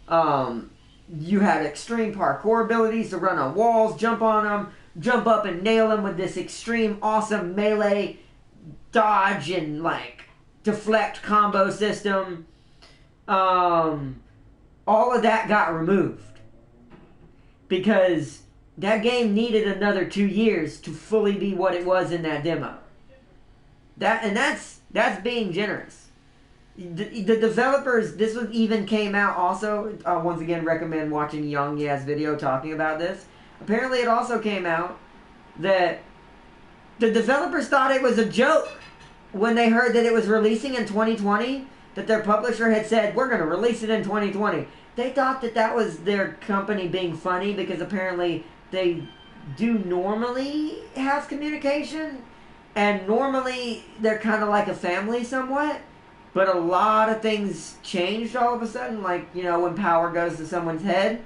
You had extreme parkour abilities to run on walls, jump on them, jump up and nail them with this extreme awesome melee dodge and deflect combo system. All of that got removed because that game needed another 2 years to fully be what it was in that demo. That's being generous. The developers, this one even came out also, once again recommend watching Young Yeah's video talking about this. Apparently it also came out that the developers thought it was a joke when they heard that it was releasing in 2020, that their publisher had said, we're going to release it in 2020. They thought that that was their company being funny because apparently they do normally have communication and normally they're kind of like a family somewhat. But a lot of things changed all of a sudden, like, you know, when power goes to someone's head,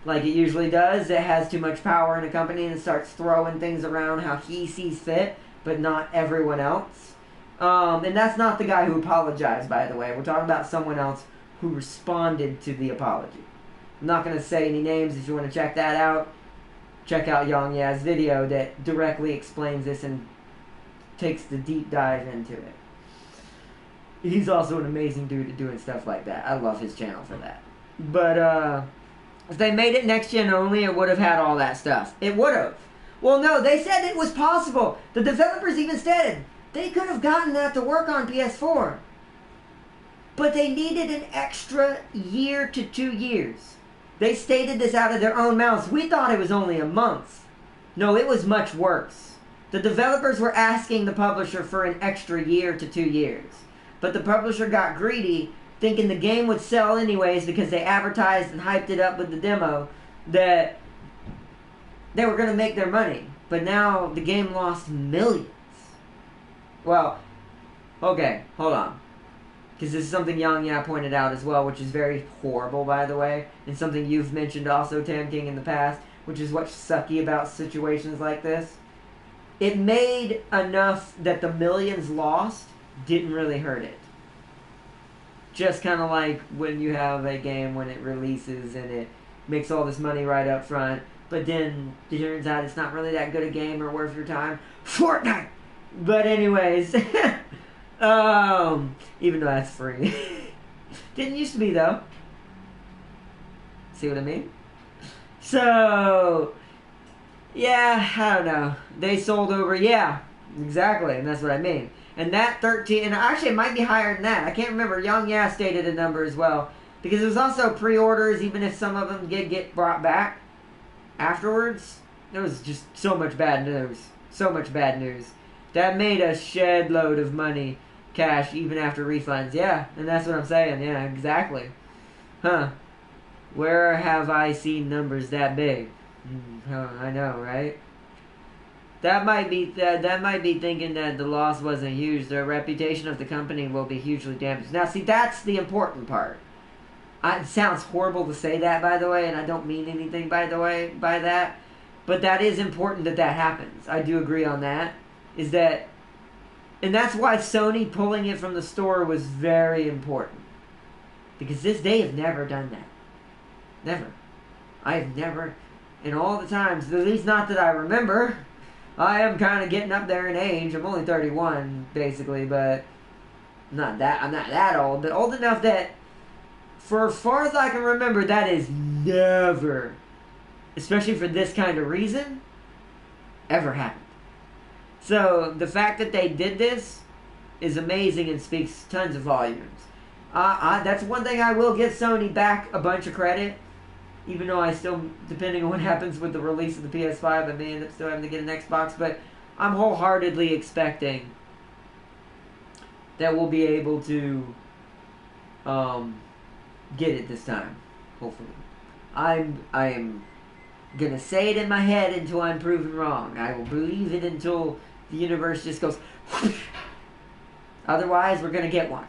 like it usually does, it has too much power in a company and it starts throwing things around how he sees fit, but not everyone else. And that's not the guy who apologized, by the way. We're talking about someone else who responded to the apology. I'm not going to say any names. If you want to check that out, check out Young Yeah's video that directly explains this and takes the deep dive into it. He's also an amazing dude at doing stuff like that. I love his channel for that. But, if they made it next gen only, it would have had all that stuff. It would have. Well, no, they said it was possible. The developers even said they could have gotten that to work on PS4. But they needed an extra year to 2 years. They stated this out of their own mouths. We thought it was only a month. No, it was much worse. The developers were asking the publisher for an extra year to 2 years. But the publisher got greedy, thinking the game would sell anyways because they advertised and hyped it up with the demo, that they were going to make their money. But now the game lost millions. Well, okay, hold on. Because this is something Young Yeah pointed out as well, which is very horrible, by the way. And something you've mentioned also, Tam King, in the past, which is what's sucky about situations like this. It made enough that the millions lost didn't really hurt it. Just kind of like when you have a game when it releases and it makes all this money right up front, but then it turns out it's not really that good a game or worth your time. Fortnite! But anyways, even though that's free. Didn't used to be, though. See what I mean? So, yeah, I don't know. They sold over, yeah, exactly, and that's what I mean. And that 13, and actually it might be higher than that. I can't remember. Young Yeah stated a number as well. Because it was also pre-orders, even if some of them did get brought back afterwards. There was just so much bad news. So much bad news. That made a shed load of money, cash, even after refunds. Yeah, and that's what I'm saying. Yeah, exactly. Huh. Where have I seen numbers that big? I know, right? That might be thinking that the loss wasn't huge. The reputation of the company will be hugely damaged. Now, see, that's the important part. It sounds horrible to say that, by the way, and I don't mean anything, by the way, by that. But that is important that that happens. I do agree on that. And that's why Sony pulling it from the store was very important. Because they have never done that. Never. I have never, in all the times, at least not that I remember. I am kind of getting up there in age. I'm only 31, basically, but I'm not that old. But old enough that, for as far as I can remember, that is never, especially for this kind of reason, ever happened. So, the fact that they did this is amazing and speaks tons of volumes. That's one thing I will give Sony back a bunch of credit. Even though I still, depending on what happens with the release of the PS5, I may end up still having to get an Xbox. But I'm wholeheartedly expecting that we'll be able to get it this time. Hopefully. I am going to say it in my head until I'm proven wrong. I will believe it until the universe just goes whoosh. Otherwise, we're going to get one.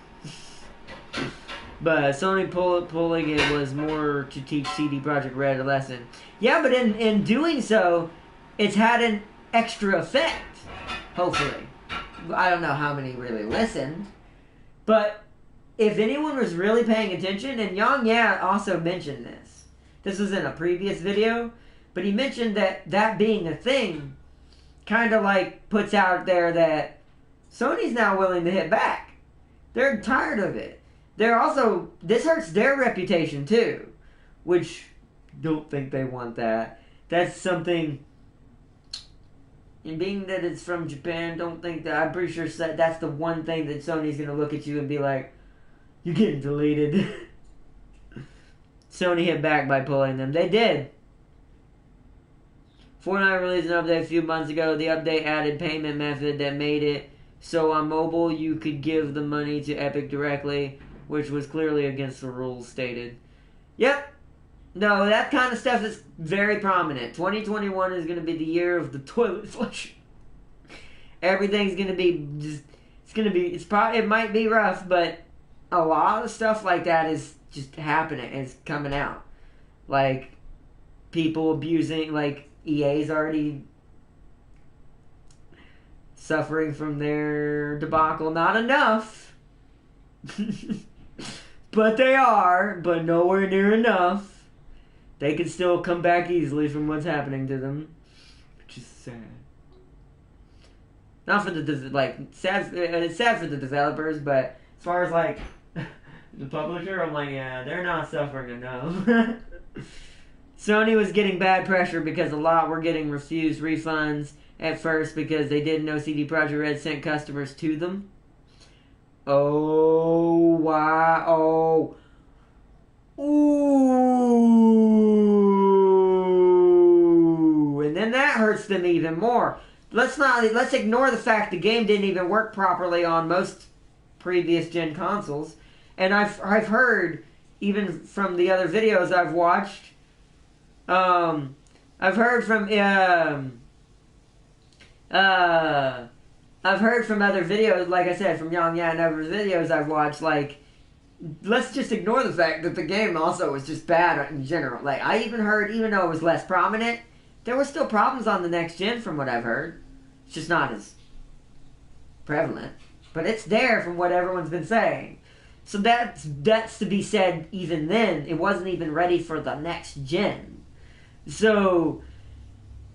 But Sony pulling it was more to teach CD Projekt Red a lesson. Yeah, but in doing so, it's had an extra effect, hopefully. I don't know how many really listened. But if anyone was really paying attention, and Young Yeah also mentioned this. This was in a previous video, but he mentioned that being a thing kind of like puts out there that Sony's now willing to hit back. They're tired of it. This hurts their reputation too, which don't think they want that. That's something, and being that it's from Japan, don't think that, I'm pretty sure that's the one thing that Sony's going to look at you and be like, you're getting deleted. Sony hit back by pulling them. They did. Fortnite released an update a few months ago. The update added payment method that made it so on mobile you could give the money to Epic directly, which was clearly against the rules stated. Yep. No, that kind of stuff is very prominent. 2021 is going to be the year of the toilet flush. Everything's going to be just, it might be rough, but a lot of stuff like that is just happening. It's coming out. Like, people abusing, like, EA's already suffering from their debacle. Not enough. But they are, but nowhere near enough. They can still come back easily from what's happening to them, which is sad. Not for the, sad, it's sad for the developers, but as far as, like, the publisher, I'm like, yeah, they're not suffering enough. Sony was getting bad pressure because a lot were getting refused refunds at first because they didn't know CD Projekt Red sent customers to them. Oh, wow. Oh. Ooh. And then that hurts them even more. Let's ignore the fact the game didn't even work properly on most previous gen consoles. And I've heard, even from the other videos I've watched, I've heard from other videos, like I said, from YongYea and other videos I've watched, like, let's just ignore the fact that the game also was just bad in general. Like, I even heard, even though it was less prominent, there were still problems on the next gen from what I've heard. It's just not as prevalent. But it's there from what everyone's been saying. So that's to be said even then. It wasn't even ready for the next gen. So,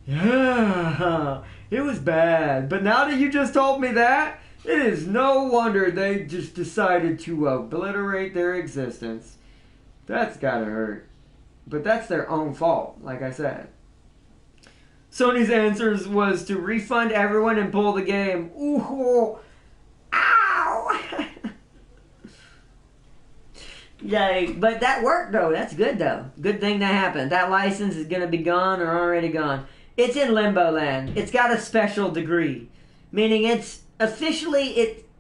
yeah, it was bad. But now that you just told me that, it is no wonder they just decided to obliterate their existence. That's gotta hurt. But that's their own fault, like I said. Sony's answers was to refund everyone and pull the game. Ooh, ow! Yeah, but that worked though. That's good though. Good thing that happened. That license is gonna be gone or already gone. It's in limbo land. It's got a special degree, meaning it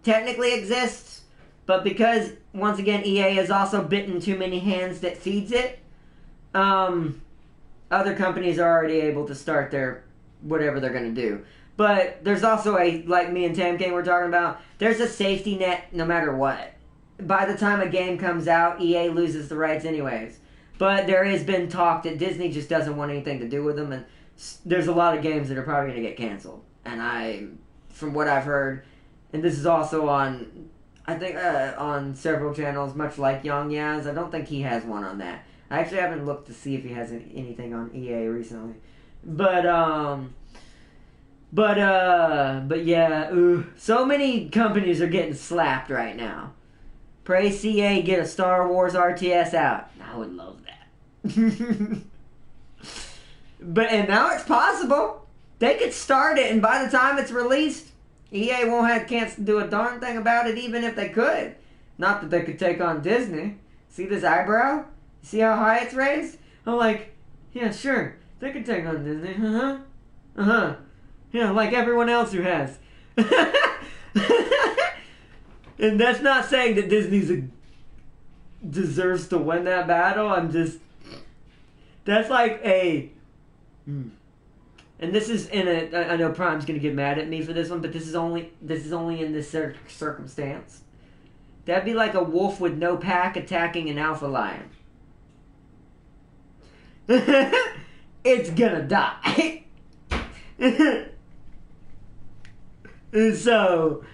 technically exists, but because once again EA has also bitten too many hands that feeds it, other companies are already able to start their whatever they're gonna do. But there's also like me and Tam King were talking about, there's a safety net no matter what. By the time a game comes out, EA loses the rights anyways. But there has been talk that Disney just doesn't want anything to do with them, and there's a lot of games that are probably going to get canceled. And from what I've heard, and this is also on, I think, on several channels, much like YongYea's. I don't think he has one on that. I actually haven't looked to see if he has anything on EA recently. But yeah, so many companies are getting slapped right now. Pray CA get a Star Wars RTS out. I would love that. And now it's possible. They could start it, and by the time it's released, EA won't have a chance to do a darn thing about it, even if they could. Not that they could take on Disney. See this eyebrow? See how high it's raised? I'm like, yeah, sure. They could take on Disney. Uh-huh. Uh-huh. Yeah, like everyone else who has. And that's not saying that Disney deserves to win that battle. That's like a... And this is I know Prime's going to get mad at me for this one, but this is only in this circumstance. That'd be like a wolf with no pack attacking an alpha lion. It's gonna die. So...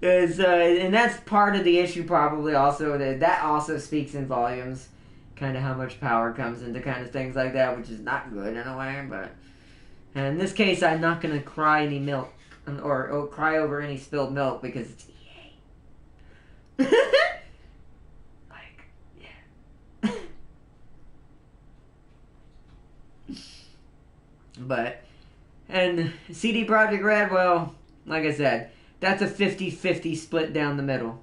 and that's part of the issue probably also, that also speaks in volumes, kind of how much power comes into kind of things like that, which is not good in a way, but in this case I'm not going to cry any milk. or cry over any spilled milk because it's EA. Like, yeah. But, and CD Projekt Red, well, like I said, that's a 50-50 split down the middle.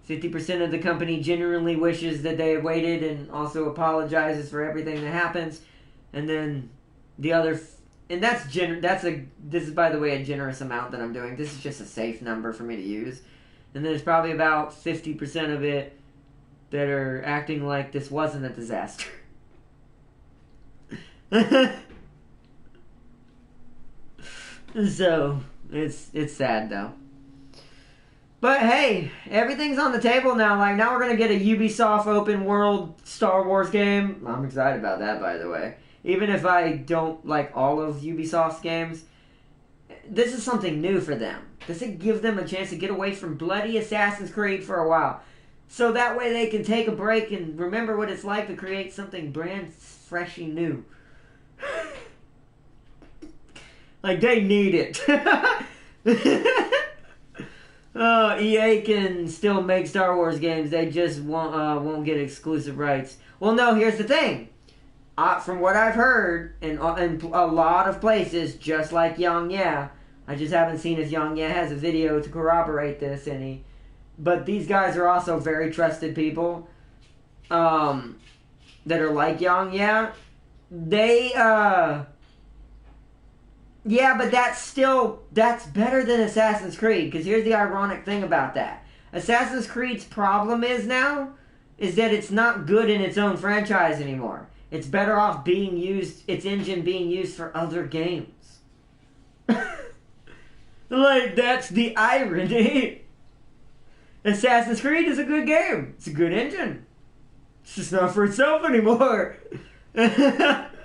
50% of the company genuinely wishes that they had waited and also apologizes for everything that happens. And then the other, and this is, by the way, a generous amount that I'm doing. This is just a safe number for me to use. And there's probably about 50% of it that are acting like this wasn't a disaster. So, it's sad though. But hey, everything's on the table now. Like, now we're going to get a Ubisoft open world Star Wars game. I'm excited about that, by the way. Even if I don't like all of Ubisoft's games, this is something new for them. This would give them a chance to get away from bloody Assassin's Creed for a while. So that way they can take a break and remember what it's like to create something brand freshy new. Like, they need it. EA can still make Star Wars games. They just won't get exclusive rights. Well, no, here's the thing. From what I've heard, in a lot of places, just like Yang Yeah, I just haven't seen if Yang Yeah has a video to corroborate this any. But these guys are also very trusted people that are like Yang Yeah. They, yeah, but that's better than Assassin's Creed, because here's the ironic thing about that. Assassin's Creed's problem is that it's not good in its own franchise anymore. It's better off being used, its engine being used for other games. Like, that's the irony. Assassin's Creed is a good game. It's a good engine. It's just not for itself anymore. But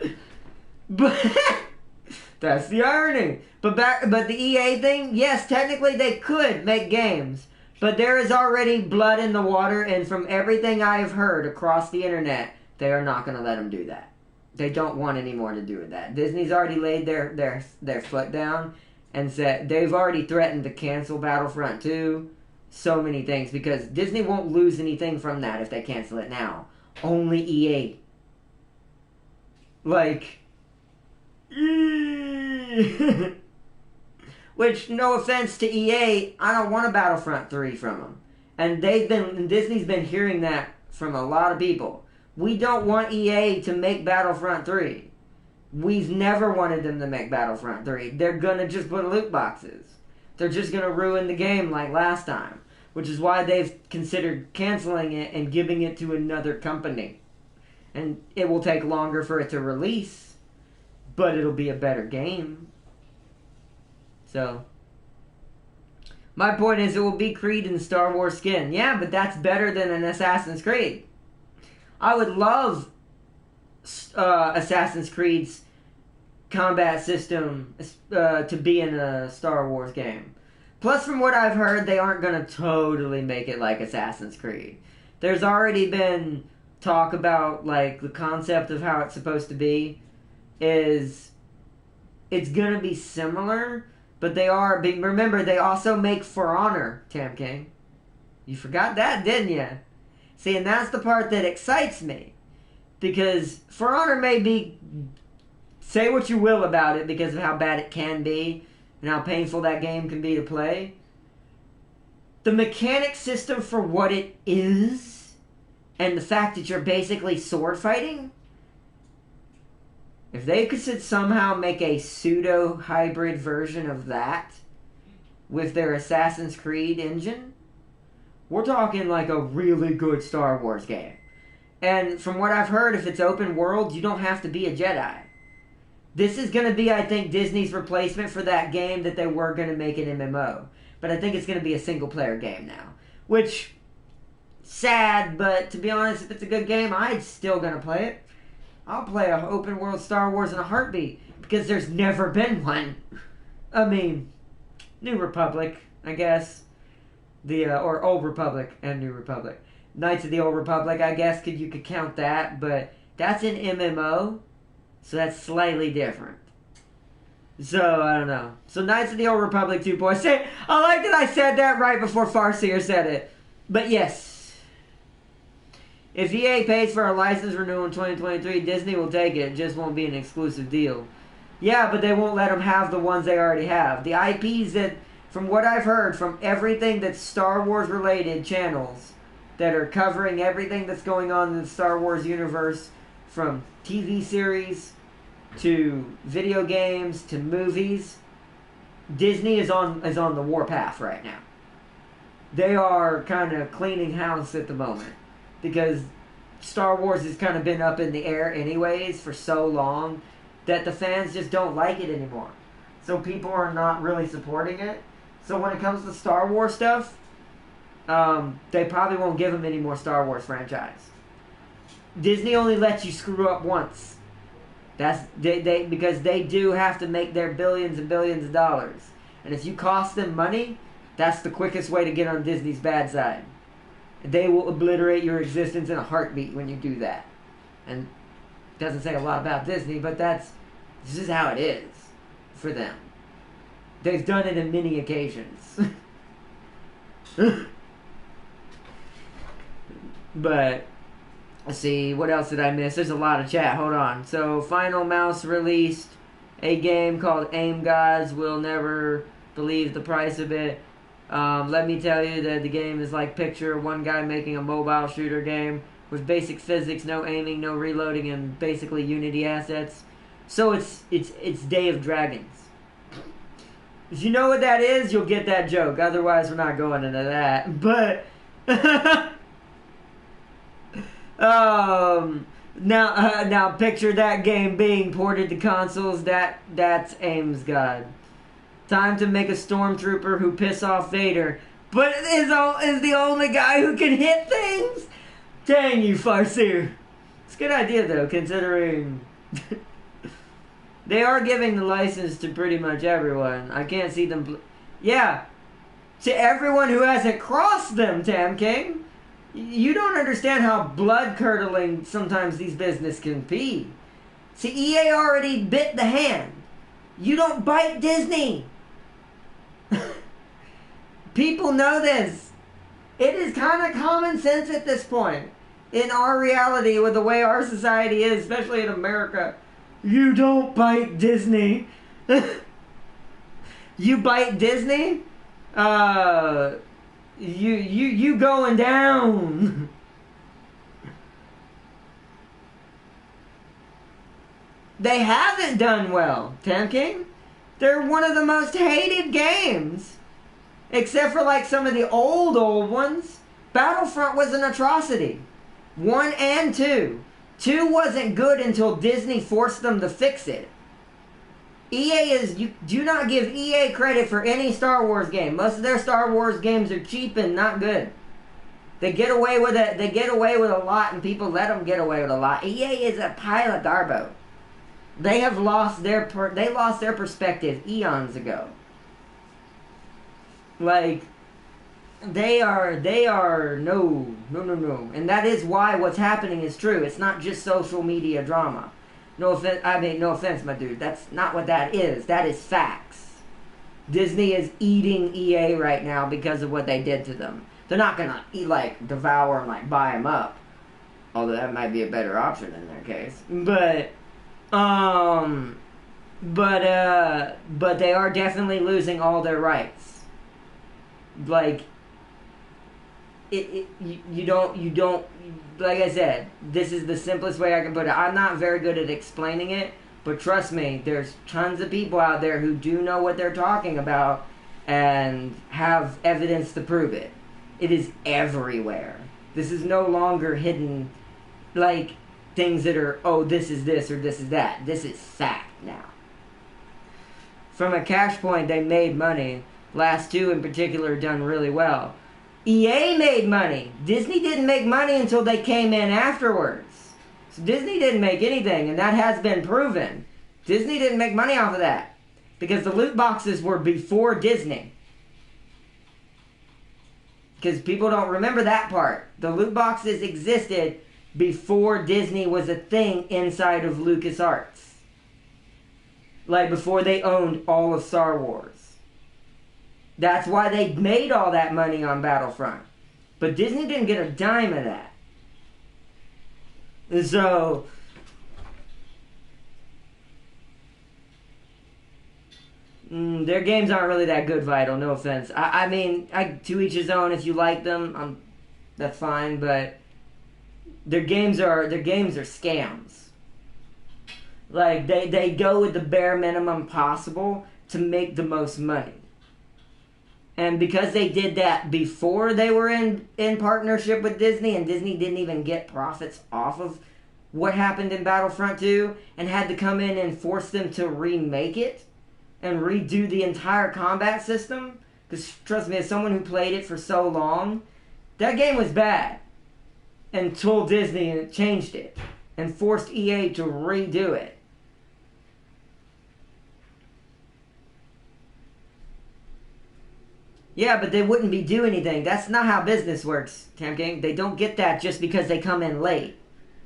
that's the irony. But the EA thing, yes, technically they could make games, but there is already blood in the water, and from everything I have heard across the internet, they are not going to let them do that. They don't want any more to do with that. Disney's already laid their foot down and said they've already threatened to cancel Battlefront 2. So many things, because Disney won't lose anything from that if they cancel it now. Only EA. Like, which, no offense to EA, I don't want a Battlefront 3 from them. And Disney's been hearing that from a lot of people. We don't want EA to make Battlefront 3. We've never wanted them to make Battlefront 3. They're gonna just put loot boxes. They're just gonna ruin the game like last time. Which is why they've considered canceling it and giving it to another company. And it will take longer for it to release, but it'll be a better game. So, my point is, it will be Creed and Star Wars skin. Yeah, but that's better than an Assassin's Creed. I would love Assassin's Creed's combat system to be in a Star Wars game. Plus, from what I've heard, they aren't going to totally make it like Assassin's Creed. There's already been talk about, like, the concept of how it's supposed to be is it's going to be similar, but remember, they also make For Honor, Tam King. You forgot that, didn't you? See, and that's the part that excites me. Because For Honor may be, say what you will about it because of how bad it can be, and how painful that game can be to play. The mechanic system for what it is, and the fact that you're basically sword fighting, if they could somehow make a pseudo-hybrid version of that with their Assassin's Creed engine, we're talking like a really good Star Wars game. And from what I've heard, if it's open world, you don't have to be a Jedi. This is going to be, I think, Disney's replacement for that game that they were going to make an MMO. But I think it's going to be a single-player game now. Which, sad, but to be honest, if it's a good game, I'm still going to play it. I'll play an open-world Star Wars in a heartbeat, because there's never been one. I mean, New Republic, I guess. Or Old Republic and New Republic. Knights of the Old Republic, I guess you could count that, but that's an MMO. So that's slightly different. So, I don't know. So, Knights of the Old Republic 2.0. I like that I said that right before Farseer said it. But yes. If EA pays for a license renewal in 2023, Disney will take it. It just won't be an exclusive deal. Yeah, but they won't let them have the ones they already have. The IPs that, from what I've heard, from everything that's Star Wars related channels that are covering everything that's going on in the Star Wars universe, from TV series to video games to movies, Disney is on the warpath right now. They are kind of cleaning house at the moment because Star Wars has kind of been up in the air anyways for so long that the fans just don't like it anymore. So people are not really supporting it. So when it comes to Star Wars stuff, they probably won't give them any more Star Wars franchise. Disney only lets you screw up once. That's because they do have to make their billions and billions of dollars. And if you cost them money, that's the quickest way to get on Disney's bad side. They will obliterate your existence in a heartbeat when you do that. And it doesn't say a lot about Disney, but this is how it is for them. They've done it on many occasions. But let's see, what else did I miss? There's a lot of chat. Hold on. So, Final Mouse released a game called Aim Gods. We'll never believe the price of it. Let me tell you that the game is like picture one guy making a mobile shooter game with basic physics, no aiming, no reloading, and basically Unity assets. So it's Day of Dragons. If you know what that is, you'll get that joke. Otherwise, we're not going into that. But now picture that game being ported to consoles. That's Aim's God. Time to make a stormtrooper who piss off Vader, but is the only guy who can hit things. Dang you, Farseer. It's a good idea though, considering they are giving the license to pretty much everyone. I can't see them. Yeah, to everyone who hasn't crossed them, Tam King. You don't understand how blood-curdling sometimes these businesses can be. See, EA already bit the hand. You don't bite Disney. People know this. It is kind of common sense at this point. In our reality, with the way our society is, especially in America, you don't bite Disney. You bite Disney? You going down. They haven't done well, Tam King. They're one of the most hated games. Except for like some of the old ones. Battlefront was an atrocity. 1 and 2. 2 wasn't good until Disney forced them to fix it. You do not give EA credit for any Star Wars game. Most of their Star Wars games are cheap and not good. They get away with it. They get away with a lot, and people let them get away with a lot. EA is a pile of garbo. They have lost their perspective eons ago. Like, they are no, and that is why what's happening is true. It's not just social media drama. No offense, my dude. That's not what that is. That is facts. Disney is eating EA right now because of what they did to them. They're not gonna devour and buy them up. Although that might be a better option in their case. But they are definitely losing all their rights. You don't, like I said, this is the simplest way I can put it. I'm not very good at explaining it, but trust me, there's tons of people out there who do know what they're talking about and have evidence to prove it. It is everywhere. This is no longer hidden, things that are, oh, this is this or this is that. This is fact now. From a cash point, they made money. Last 2 in particular done really well. EA made money. Disney didn't make money until they came in afterwards. So Disney didn't make anything, and that has been proven. Disney didn't make money off of that because the loot boxes were before Disney. Because people don't remember that part. The loot boxes existed before Disney was a thing inside of LucasArts. like before they owned all of Star Wars. That's why they made all that money on Battlefront. But Disney didn't get a dime of that. So their games aren't really that good, Vital. No offense. I mean, to each his own. If you like them, that's fine. But their games are scams. Like they go with the bare minimum possible to make the most money. And because they did that before they were in partnership with Disney, and Disney didn't even get profits off of what happened in Battlefront 2, and had to come in and force them to remake it and redo the entire combat system, because trust me, as someone who played it for so long, that game was bad until Disney changed it and forced EA to redo it. Yeah, but they wouldn't be doing anything. That's not how business works, Tam King. They don't get that just because they come in late.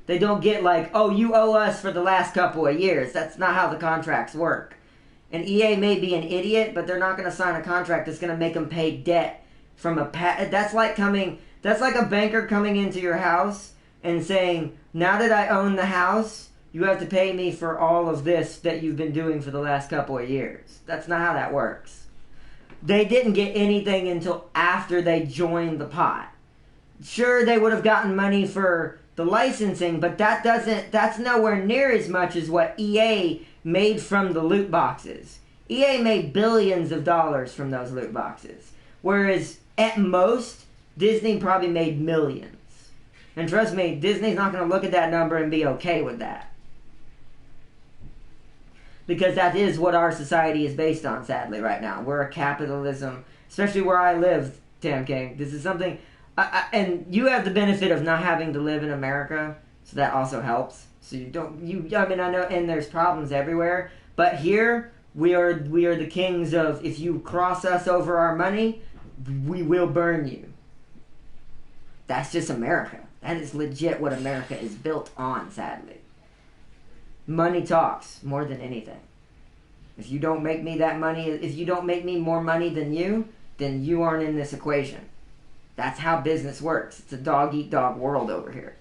They don't get like, oh, you owe us for the last couple of years. That's not how the contracts work. And EA may be an idiot, but they're not going to sign a contract that's going to make them pay debt from a That's like a banker coming into your house and saying, now that I own the house, you have to pay me for all of this that you've been doing for the last couple of years. That's not how that works. They didn't get anything until after they joined the pot. Sure, they would have gotten money for the licensing, but that's nowhere near as much as what EA made from the loot boxes. EA made billions of dollars from those loot boxes. Whereas, at most, Disney probably made millions. And trust me, Disney's not going to look at that number and be okay with that. Because that is what our society is based on, sadly, right now. We're a capitalism, especially where I live, Tam King. This is something, and you have the benefit of not having to live in America, so that also helps. So I mean, I know, and there's problems everywhere, but here, we are the kings of, if you cross us over our money, we will burn you. That's just America. That is legit what America is built on, sadly. Money talks more than anything. If you don't make me that money, if you don't make me more money than you, then you aren't in this equation. That's how business works. It's a dog-eat-dog world over here.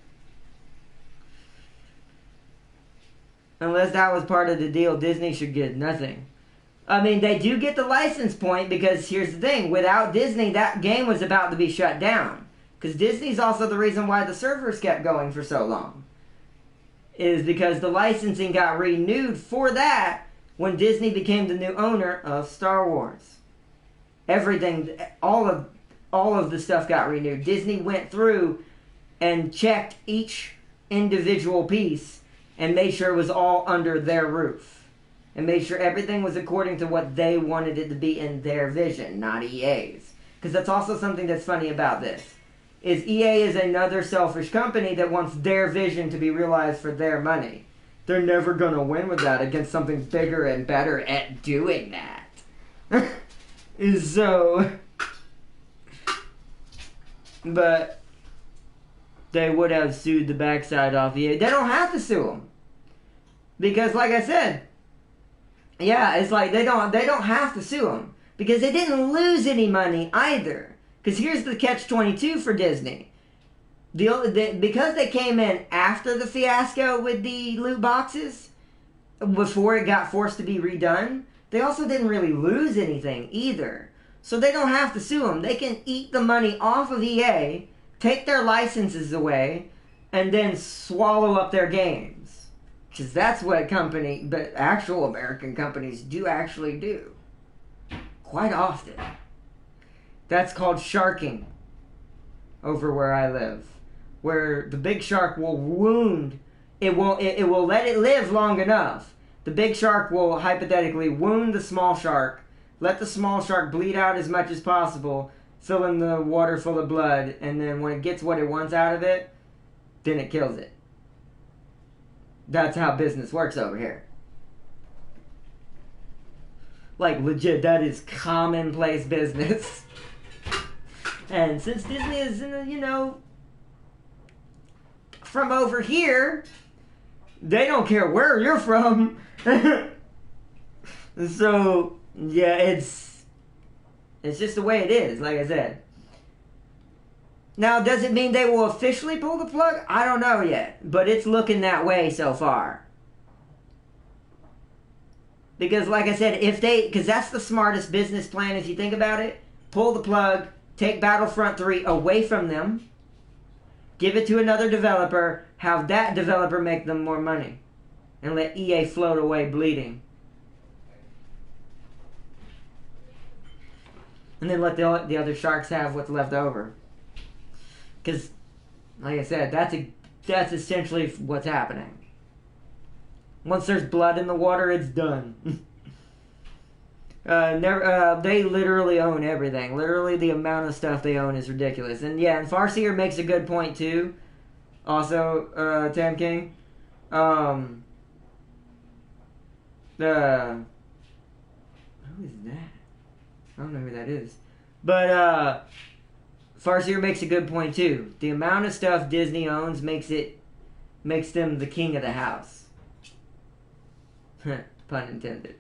Unless that was part of the deal, Disney should get nothing. I mean, they do get the license point because here's the thing. Without Disney, that game was about to be shut down. Because Disney's also the reason why the servers kept going for so long. Is because the licensing got renewed for that when Disney became the new owner of Star Wars. Everything, all of the stuff got renewed. Disney went through and checked each individual piece and made sure it was all under their roof. And made sure everything was according to what they wanted it to be in their vision, not EA's. Because that's also something that's funny about this. Is EA is another selfish company that wants their vision to be realized for their money. They're never going to win with that against something bigger and better at doing that. So, but they would have sued the backside off EA. They don't have to sue them. Because like I said, yeah, it's like they don't have to sue them. Because they didn't lose any money either. Because here's the catch-22 for Disney. Because they came in after the fiasco with the loot boxes, before it got forced to be redone, they also didn't really lose anything either. So they don't have to sue them. They can eat the money off of EA, take their licenses away, and then swallow up their games. Because that's what actual American companies do actually do. Quite often. That's called sharking over where I live. Where the big shark will wound, it will let it live long enough. The big shark will hypothetically wound the small shark, let the small shark bleed out as much as possible, fill in the water full of blood, and then when it gets what it wants out of it, then it kills it. That's how business works over here. Like, legit, that is commonplace business. And since Disney is, from over here, they don't care where you're from. So yeah, it's just the way it is. Like I said. Now, does it mean they will officially pull the plug? I don't know yet, but it's looking that way so far. Because, like I said, because that's the smartest business plan if you think about it. Pull the plug, take Battlefront 3 away from them, give it to another developer, have that developer make them more money, and let EA float away bleeding. And then let the other sharks have what's left over. Because, like I said, that's essentially what's happening. Once there's blood in the water, it's done. They literally own everything. Literally, the amount of stuff they own is ridiculous. And yeah, and Farseer makes a good point too. Also, Tam King. Who is that? I don't know who that is. But Farseer makes a good point too. The amount of stuff Disney owns makes them the king of the house. Pun intended.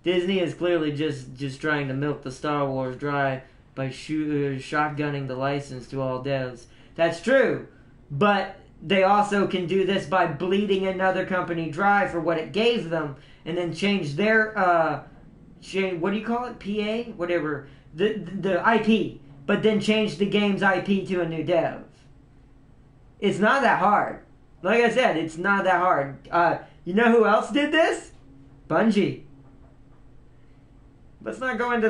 Disney is clearly just trying to milk the Star Wars dry by shotgunning the license to all devs. That's true, but they also can do this by bleeding another company dry for what it gave them, and then change their what do you call it? PA, whatever, the IP, but then change the game's IP to a new dev. It's not that hard. Like I said, it's not that hard. You know who else did this? Bungie. Let's not go into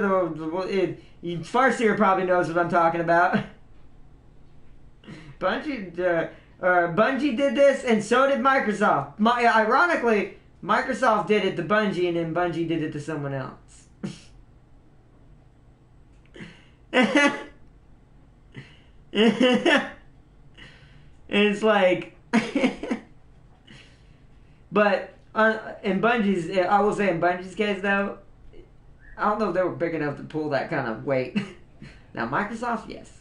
Farseer probably knows what I'm talking about. Bungie did this, and so did Microsoft. Ironically, Microsoft did it to Bungie, and then Bungie did it to someone else. And it's like... But in Bungie's, I will say in Bungie's case though, I don't know if they were big enough to pull that kind of weight. Now Microsoft, yes,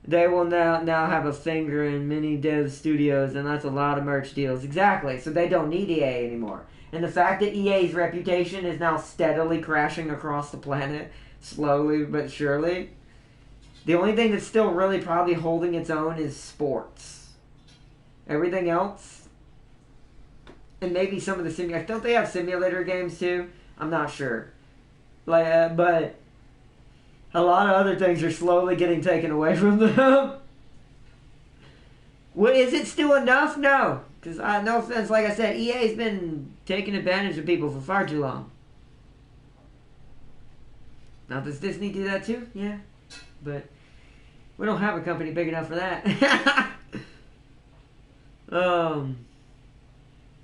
they will now have a finger in many dev studios, and that's a lot of merch deals. Exactly, so they don't need EA anymore. And the fact that EA's reputation is now steadily crashing across the planet, slowly but surely, the only thing that's still really probably holding its own is sports. Everything else. And maybe some of the simulators. Don't they have simulator games too? I'm not sure. But a lot of other things are slowly getting taken away from them. Well, is it still enough? No. Because, no offense, like I said, EA's been taking advantage of people for far too long. Now, does Disney do that too? Yeah. But we don't have a company big enough for that.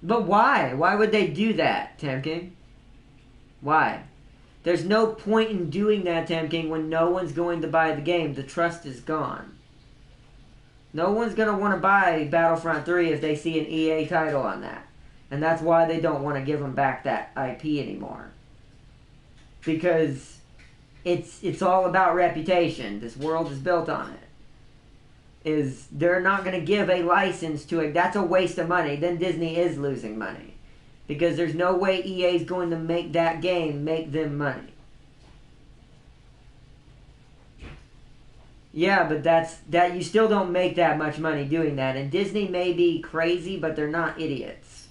But why? Why would they do that, Tam King? Why? There's no point in doing that, Tam King, when no one's going to buy the game. The trust is gone. No one's going to want to buy Battlefront 3 if they see an EA title on that. And that's why they don't want to give them back that IP anymore. Because it's all about reputation. This world is built on it. They're not going to give a license to it. That's a waste of money. Then Disney is losing money. Because there's no way EA is going to make that game make them money. Yeah, but that you still don't make that much money doing that. And Disney may be crazy, but they're not idiots.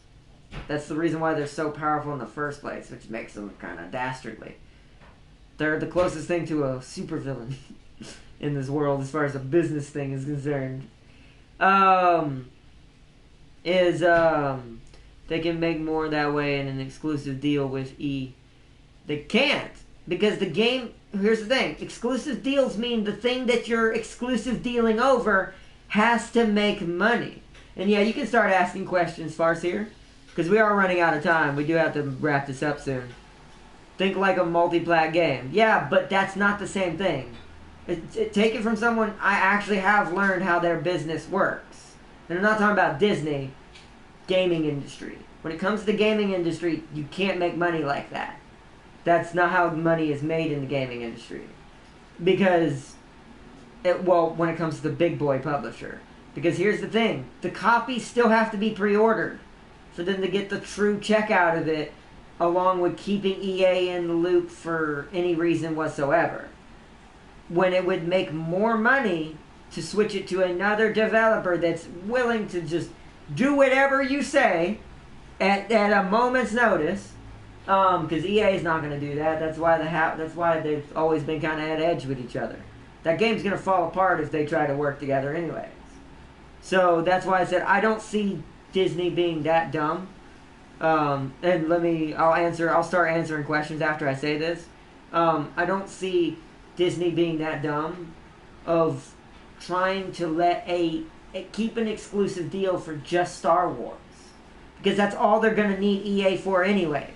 That's the reason why they're so powerful in the first place, which makes them kind of dastardly. They're the closest thing to a supervillain in this world as far as a business thing is concerned. They can make more that way in an exclusive deal with E. They can't, because the game, here's the thing, exclusive deals mean the thing that you're exclusive dealing over has to make money. And yeah, you can start asking questions, Farseer, because we are running out of time. We do have to wrap this up soon. Think like a multi-plat game. Yeah, but that's not the same thing. Take it from someone, I actually have learned how their business works. And I'm not talking about Disney, gaming industry. When it comes to the gaming industry, you can't make money like that. That's not how money is made in the gaming industry. Because, when it comes to the big boy publisher. Because here's the thing, the copies still have to be pre-ordered for them to get the true check out of it, along with keeping EA in the loop for any reason whatsoever. When it would make more money to switch it to another developer that's willing to just do whatever you say at a moment's notice, because EA is not going to do that. That's why they've always been kind of at edge with each other. That game's going to fall apart if they try to work together anyways. So that's why I said I don't see Disney being that dumb. And I'll start answering questions after I say this. I don't see Disney being that dumb of trying to keep an exclusive deal for just Star Wars. Because that's all they're going to need EA for anyways.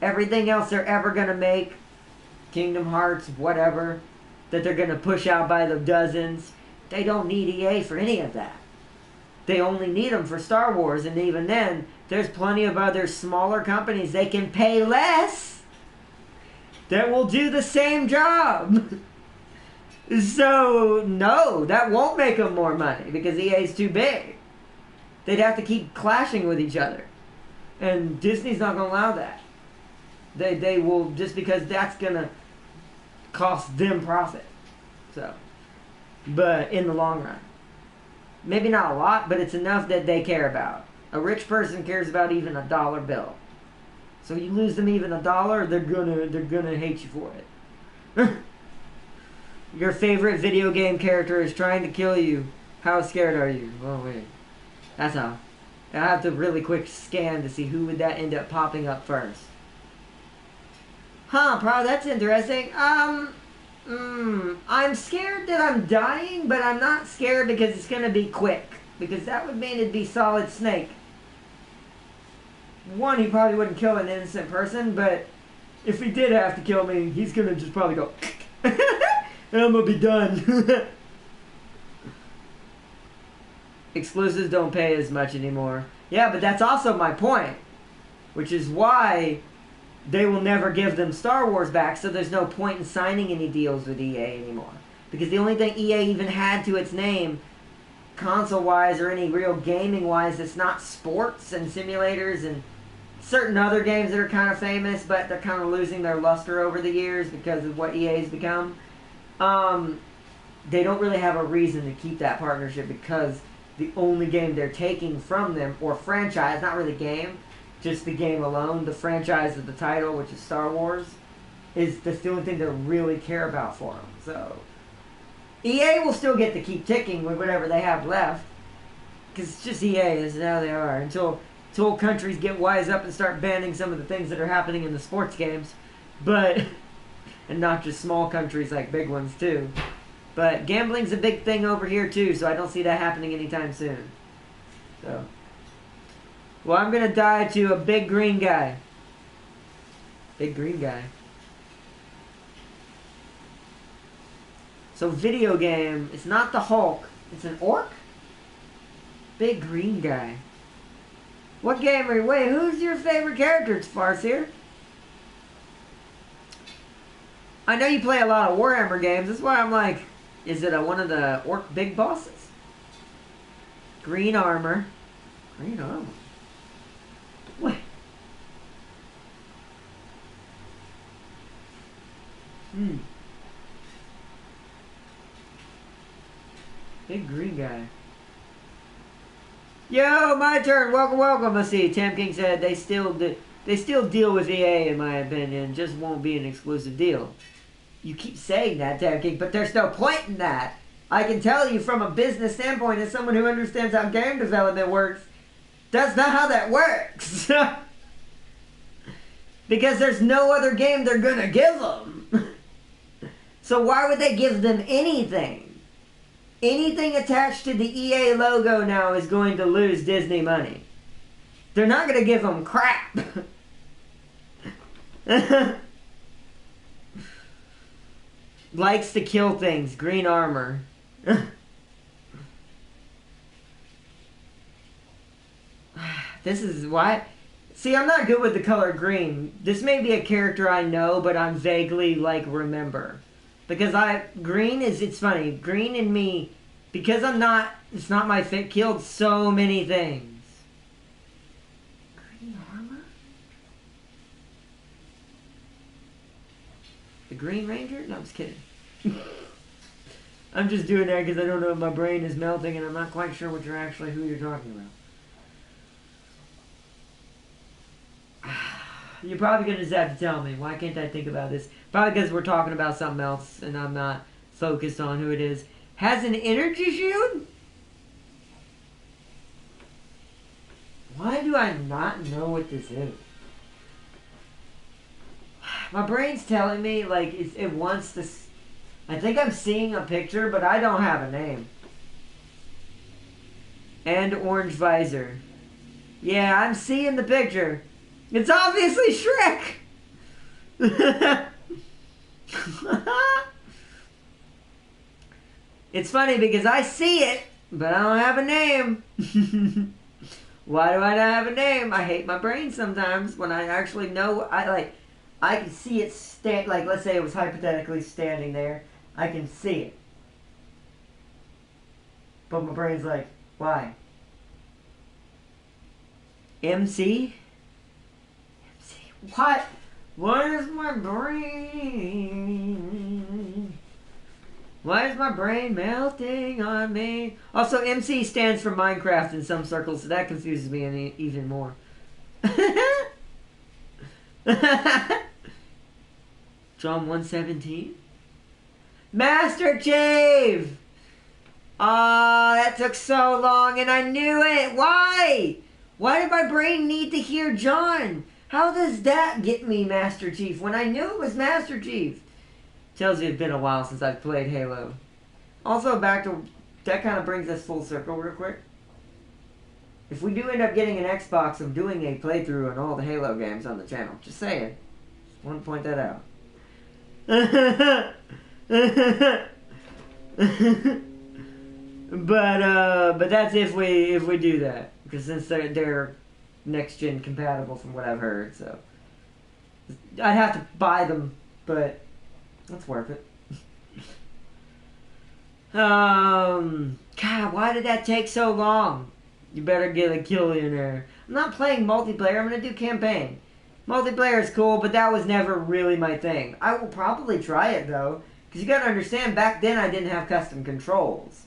Everything else they're ever going to make, Kingdom Hearts, whatever, that they're going to push out by the dozens, they don't need EA for any of that. They only need them for Star Wars, and even then, there's plenty of other smaller companies they can pay less that will do the same job. So, no, that won't make them more money because EA's too big. They'd have to keep clashing with each other. And Disney's not going to allow that. They will, just because that's going to cost them profit. So, but in the long run. Maybe not a lot, but it's enough that they care about. A rich person cares about even a dollar bill. So you lose them even $1, they're gonna hate you for it. Your favorite video game character is trying to kill you. How scared are you? Oh wait, that's how. I have to really quick scan to see who would that end up popping up first. Huh, probably that's interesting. I'm scared that I'm dying, but I'm not scared because it's gonna be quick. Because that would mean it'd be Solid Snake. One, he probably wouldn't kill an innocent person, but if he did have to kill me, he's gonna just probably go and I'm gonna be done. Exclusives don't pay as much anymore. Yeah, but that's also my point. Which is why they will never give them Star Wars back, so there's no point in signing any deals with EA anymore. Because the only thing EA even had to its name, console-wise or any real gaming-wise, that's not sports and simulators and certain other games that are kind of famous, but they're kind of losing their luster over the years because of what EA's become. They don't really have a reason to keep that partnership because the only game they're taking from them, or franchise, not really game, just the game alone, the franchise of the title, which is Star Wars, that's the only thing they really care about for them. So, EA will still get to keep ticking with whatever they have left. Because it's just EA, this is how they are. Until countries get wise up and start banning some of the things that are happening in the sports games. But, and not just small countries like big ones too. But gambling's a big thing over here too, so I don't see that happening anytime soon. So, well, I'm going to die to a big green guy. Big green guy. So video game, it's not the Hulk, it's an orc? Big green guy. What game are you, wait, who's your favorite character, Farseer? I know you play a lot of Warhammer games, that's why I'm like, is it one of the orc big bosses? Green armor. Green armor. What? Big green guy. Yo, my turn. Welcome, welcome. Let's see. Tam King said they still deal with EA, in my opinion. Just won't be an exclusive deal. You keep saying that, Tam King, but there's no point in that. I can tell you from a business standpoint, as someone who understands how game development works, that's not how that works. Because there's no other game they're gonna give them. So why would they give them anything? Anything attached to the EA logo now is going to lose Disney money. They're not going to give them crap. Likes to kill things. Green armor. This is why... See, I'm not good with the color green. This may be a character I know, but I'm vaguely, remember. Because green is, it's funny, green in me, because it's not my fit, killed so many things. Green Ranger? No, I'm just kidding. I'm just doing that because I don't know if my brain is melting and I'm not quite sure who you're talking about. You're probably going to just have to tell me. Why can't I think about this? Probably because we're talking about something else and I'm not focused on who it is. Has an energy shield? Why do I not know what this is? My brain's telling me, like, it wants to... I think I'm seeing a picture, but I don't have a name. And orange visor. Yeah, I'm seeing the picture. It's obviously Shrek! It's funny because I see it, but I don't have a name. Why do I not have a name? I hate my brain sometimes when I actually know. I can see it like, let's say it was hypothetically standing there. I can see it. But my brain's like, why? MC? MC? What? Why is my brain? Why is my brain melting on me? Also, MC stands for Minecraft in some circles, so that confuses me even more. Drum 117? Master Chief! Aw, that took so long and I knew it! Why? Why did my brain need to hear John? How does that get me Master Chief when I knew it was Master Chief? Tells you it's been a while since I've played Halo. Also, back to... That kind of brings us full circle real quick. If we do end up getting an Xbox, I'm doing a playthrough on all the Halo games on the channel. Just saying. Just want to point that out. But that's if we do that. Because since they're next gen compatible from what I've heard, so I'd have to buy them, but that's worth it. God, why did that take so long? You better get a Killionaire. I'm not playing multiplayer, I'm gonna do campaign. Multiplayer is cool, but that was never really my thing. I will probably try it though, because you gotta understand, back then I didn't have custom controls.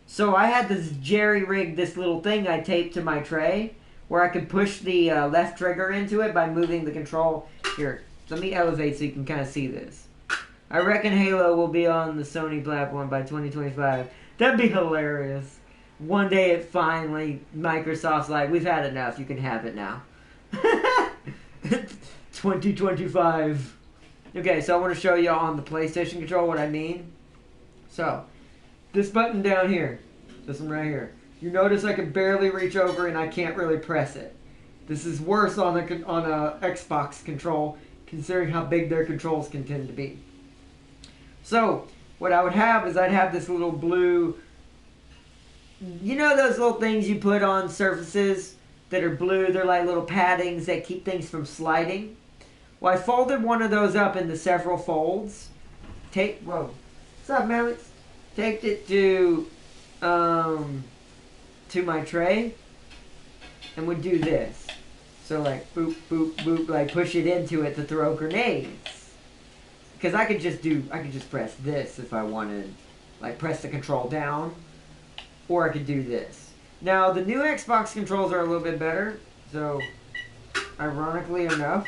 So I had this jerry-rigged this little thing I taped to my tray, where I could push the left trigger into it by moving the control. Here, let me elevate so you can kind of see this. I reckon Halo will be on the Sony platform by 2025. That'd be hilarious. One day it finally, Microsoft's like, we've had enough, you can have it now. 2025. Okay, so I want to show you on the PlayStation control what I mean. So, this button down here, this one right here. You notice I can barely reach over and I can't really press it. This is worse on a Xbox control, considering how big their controls can tend to be. So, what I would have is I'd have this little blue... You know those little things you put on surfaces that are blue? They're like little paddings that keep things from sliding. Well, I folded one of those up into several folds. Whoa. What's up, Alex? Taped it to my tray. And would do this. So like, boop, boop, boop, like push it into it to throw grenades. Because I could just press this if I wanted. Like, press the control down. Or I could do this. Now, the new Xbox controls are a little bit better. So, ironically enough...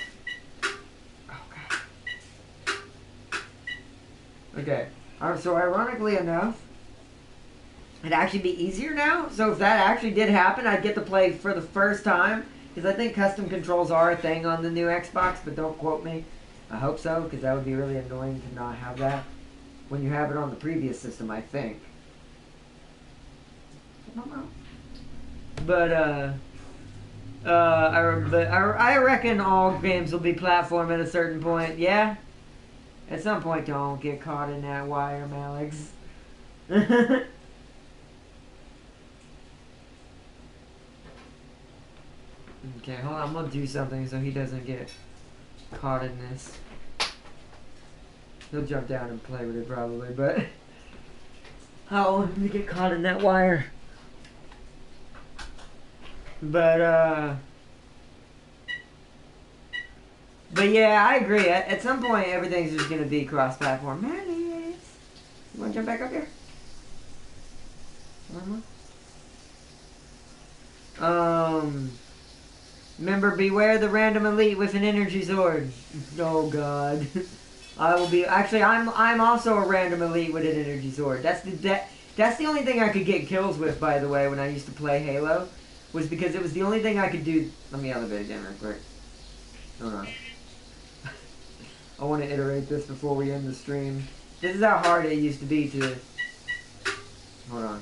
Oh, God. Okay. So, ironically enough, it'd actually be easier now. So, if that actually did happen, I'd get to play for the first time. Because I think custom controls are a thing on the new Xbox, but don't quote me. I hope so, because that would be really annoying to not have that when you have it on the previous system, I think. I don't know. But, I reckon all games will be platform at a certain point. Yeah? At some point, don't get caught in that wire, Alex. Okay, hold on. I'm gonna do something so he doesn't get caught in this. He'll jump down and play with it probably, but I don't want him to get caught in that wire. But But yeah, I agree. At some point, everything's just gonna be cross-platform. Malix, you wanna jump back up here? Remember, beware the random elite with an energy sword. Oh God, I will be. Actually, I'm also a random elite with an energy sword. That's the only thing I could get kills with. By the way, when I used to play Halo, was because it was the only thing I could do. Let me elevate again real quick. Hold on. I want to iterate this before we end the stream. This is how hard it used to be to... Hold on.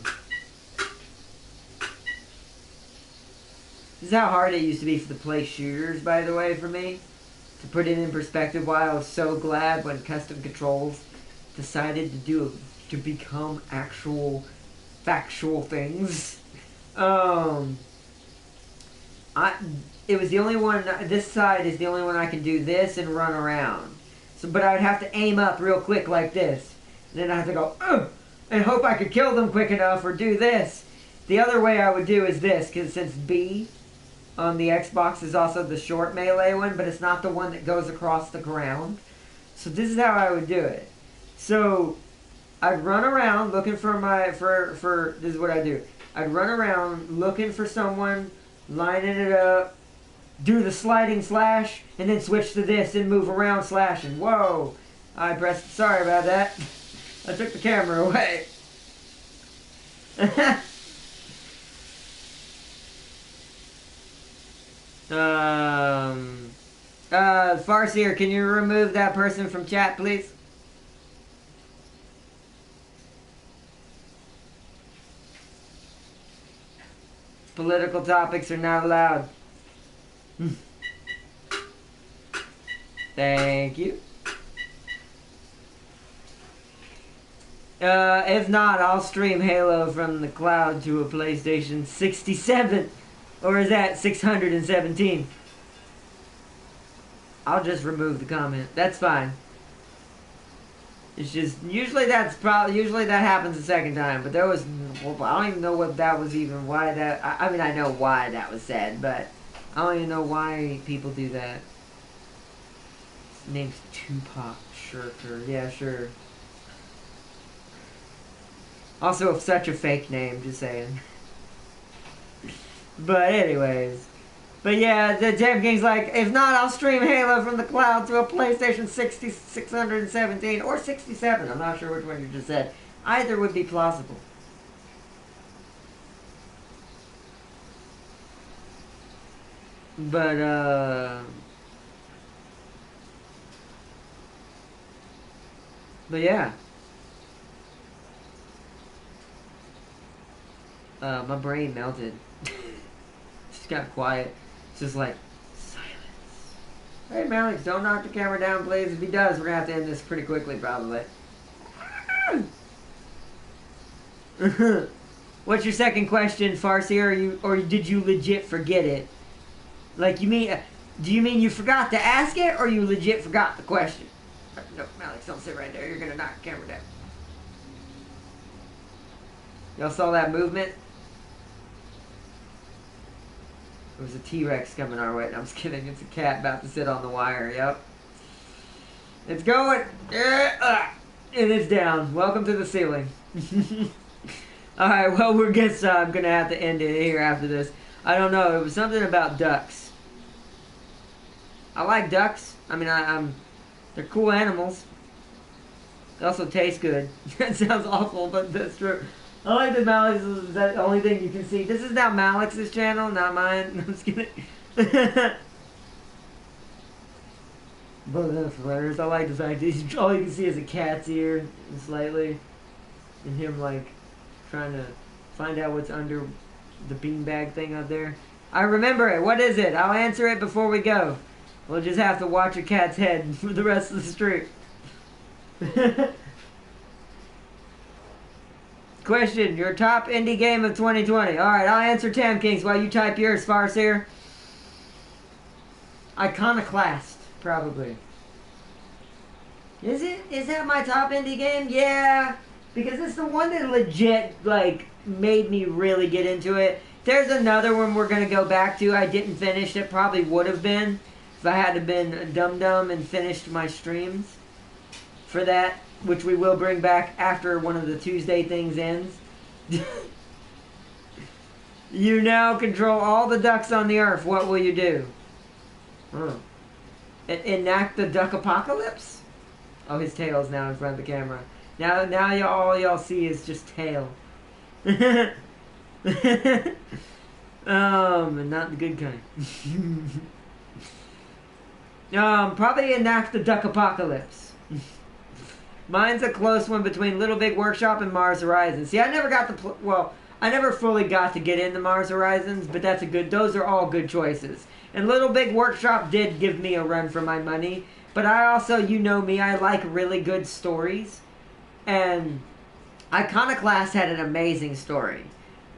This is how hard it used to be to play shooters, by the way, for me. To put it in perspective, why I was so glad when Custom Controls decided to become actual factual things. It was the only one, this side is the only one I can do this and run around. So, but I would have to aim up real quick like this. And then I have to go, ugh, and hope I could kill them quick enough or do this. The other way I would do is this, because since B on the Xbox is also the short melee one, but it's not the one that goes across the ground. So this is how I would do it. So I'd run around looking for this is what I do. I'd run around looking for someone, lining it up, do the sliding slash, and then switch to this and move around slashing. Whoa! I pressed, sorry about that. I took the camera away. Farseer, can you remove that person from chat, please? Political topics are not allowed. Thank you. If not, I'll stream Halo from the cloud to a PlayStation 67. Or is that 617? I'll just remove the comment. That's fine. It's just, usually that happens the second time, but there was, well, I don't even know what that was even, why that, I mean, I know why that was said, but I don't even know why people do that. His name's Tupac Shirker. Yeah, sure. Also, such a fake name, just saying. But anyways. But yeah, the Jam King's like, if not, I'll stream Halo from the cloud to a PlayStation 617 or 67. I'm not sure which one you just said. Either would be plausible. But, yeah. My brain melted. Just got quiet. It's just like, silence. Hey, Malix, don't knock the camera down, please. If he does, we're gonna have to end this pretty quickly, probably. What's your second question, Farseer? Or did you legit forget it? Like, you mean, do you mean you forgot to ask it, or you legit forgot the question? No, Malix, don't sit right there. You're gonna knock the camera down. Y'all saw that movement? There was a T-Rex coming our way. No, I'm just kidding. It's a cat about to sit on the wire. Yep. It's going. And it's down. Welcome to the ceiling. Alright, well, I'm going to have to end it here after this. I don't know. It was something about ducks. I like ducks. I mean, they're cool animals. They also taste good. That sounds awful, but that's true. I like that Malix is that the only thing you can see. This is now Malix's channel, not mine. I'm just kidding. But that's hilarious. I like the fact that all you can see is a cat's ear, slightly. And him, like, trying to find out what's under the beanbag thing up there. I remember it. What is it? I'll answer it before we go. We'll just have to watch a cat's head for the rest of the stream. Question, your top indie game of 2020. Alright, I'll answer Tam Kings while you type yours, Farseer. Iconoclast, probably. Is it? Is that my top indie game? Yeah. Because it's the one that legit, like, made me really get into it. There's another one we're going to go back to I didn't finish that probably would have been. if I had to been a dum-dum and finished my streams for that, which we will bring back after one of the Tuesday things ends. You now control all the ducks on the earth. What will you do? Enact the duck apocalypse? Oh, his tail's now in front of the camera. Now all y'all see is just tail. And not the good kind. Probably enact the duck apocalypse. Mine's a close one between Little Big Workshop and Mars Horizons. See, I never got to I never fully got to get into Mars Horizons, but those are all good choices. And Little Big Workshop did give me a run for my money, but I also, you know me, I like really good stories. And Iconoclast had an amazing story.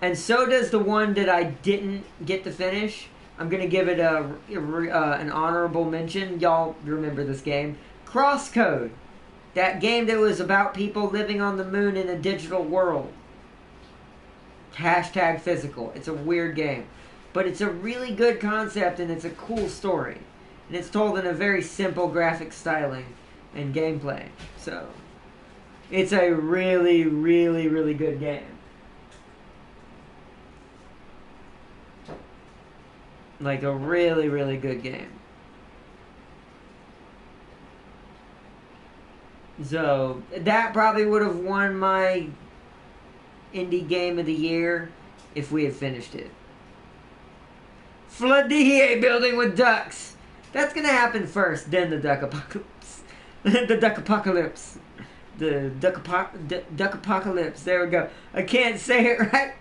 And so does the one that I didn't get to finish. I'm going to give it an honorable mention. Y'all remember this game. Crosscode. That game that was about people living on the moon in a digital world. Hashtag physical. It's a weird game. But it's a really good concept and it's a cool story. And it's told in a very simple graphic styling and gameplay. So, it's a really, really, really good game. Like a really, really good game. So, that probably would have won my indie game of the year if we had finished it. Flood the EA building with ducks. That's gonna happen first, then the duck apocalypse. The duck apocalypse. The duck apocalypse. There we go. I can't say it right.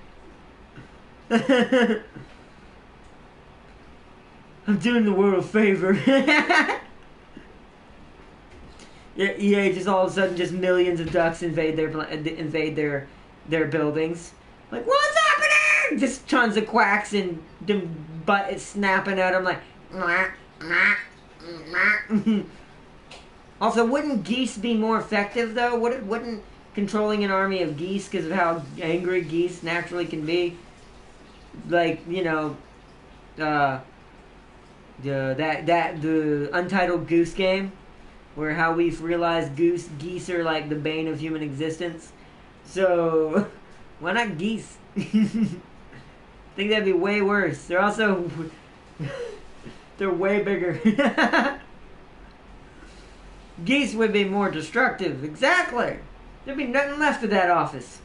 I'm doing the world a favor. Yeah, EA just all of a sudden just millions of ducks invade their buildings. Like, what's happening? Just tons of quacks and butt is snapping at them like. Also, wouldn't geese be more effective though? Wouldn't controlling an army of geese because of how angry geese naturally can be? Like, you know, the Untitled Goose Game, where how we've realized geese are like the bane of human existence. So, why not geese? I think that'd be way worse. They're also they're way bigger. Geese would be more destructive. Exactly. There'd be nothing left of that office.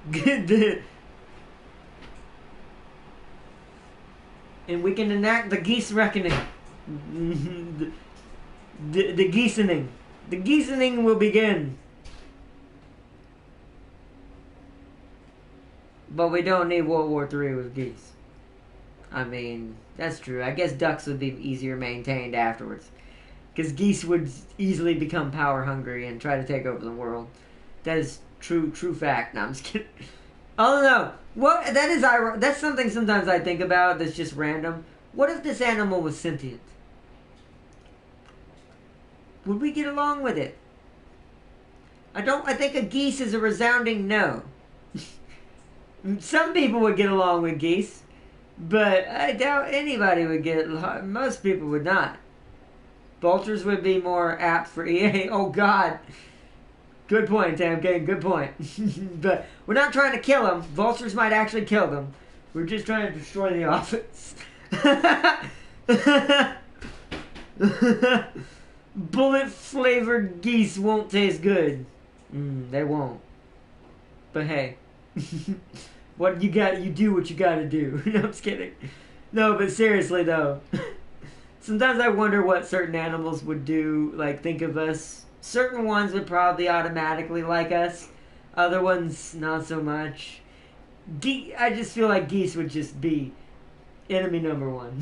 Good. And we can enact the geese reckoning. The geesening. The geesening will begin. But we don't need World War III with geese. I mean, that's true. I guess ducks would be easier maintained afterwards. Because geese would easily become power hungry and try to take over the world. That is true fact. No, I'm just kidding. Oh no. That's something sometimes I think about that's just random. What if this animal was sentient? Would we get along with it? I think a geese is a resounding no. Some people would get along with geese, but I doubt anybody would get it. Most people would not. Vultures would be more apt for EA. Oh God. Good point, Tam. Okay, good point. But we're not trying to kill them. Vultures might actually kill them. We're just trying to destroy the office. Bullet-flavored geese won't taste good. They won't. But hey. You do what you gotta do. No, I'm just kidding. No, but seriously though. Sometimes I wonder what certain animals would do, like think of us. Certain ones would probably automatically like us. Other ones, not so much. I just feel like geese would just be enemy number one.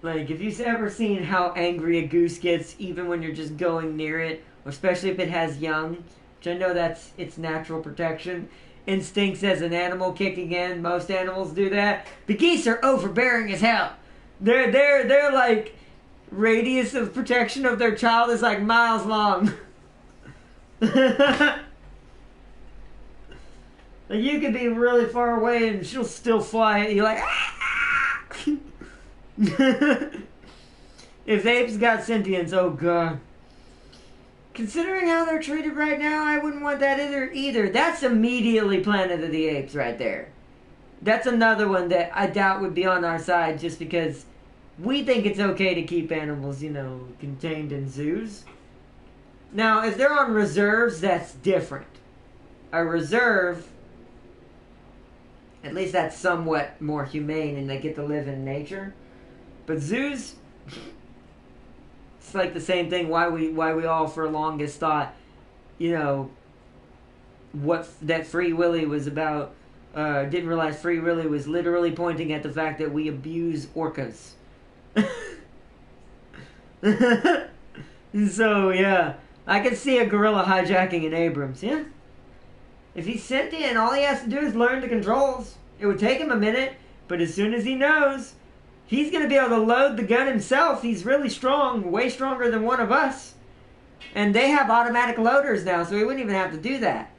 Like, if you've ever seen how angry a goose gets even when you're just going near it, or especially if it has young, which I know that's its natural protection. Instincts as an animal kicking in. Most animals do that. The geese are overbearing as hell. They're like, radius of protection of their child is like miles long. Like, you could be really far away and she'll still fly at you like, ah! If apes got sentience, oh god. Considering how they're treated right now, I wouldn't want that either. That's immediately Planet of the Apes right there. That's another one that I doubt would be on our side just because we think it's okay to keep animals, contained in zoos. Now, if they're on reserves, that's different. A reserve, at least that's somewhat more humane and they get to live in nature. But zoos, it's like the same thing. Why we all for longest thought, that Free Willy was about. Didn't realize Free Willy was literally pointing at the fact that we abuse orcas. So yeah, I can see a gorilla hijacking an Abrams. Yeah, if he's sentient, all he has to do is learn the controls. It would take him a minute, but as soon as he knows, he's going to be able to load the gun himself. He's really strong, way stronger than one of us. And they have automatic loaders now, so he wouldn't even have to do that.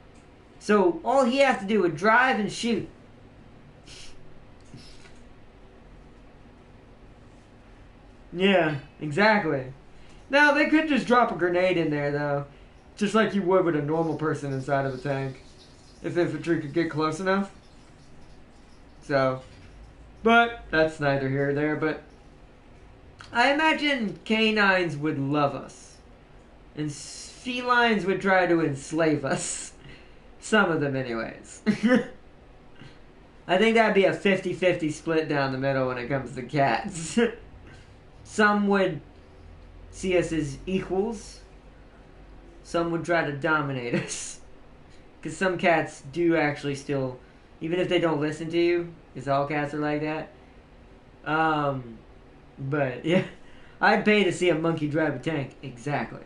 So all he has to do is drive and shoot. Yeah, exactly. Now, they could just drop a grenade in there, though. Just like you would with a normal person inside of a tank. If infantry could get close enough. So, but that's neither here nor there. But I imagine canines would love us. And felines would try to enslave us. Some of them, anyways. I think that'd be a 50-50 split down the middle when it comes to cats. Some would see us as equals. Some would try to dominate us. Because some cats do actually still, even if they don't listen to you, because all cats are like that. But, yeah. I'd pay to see a monkey drive a tank. Exactly.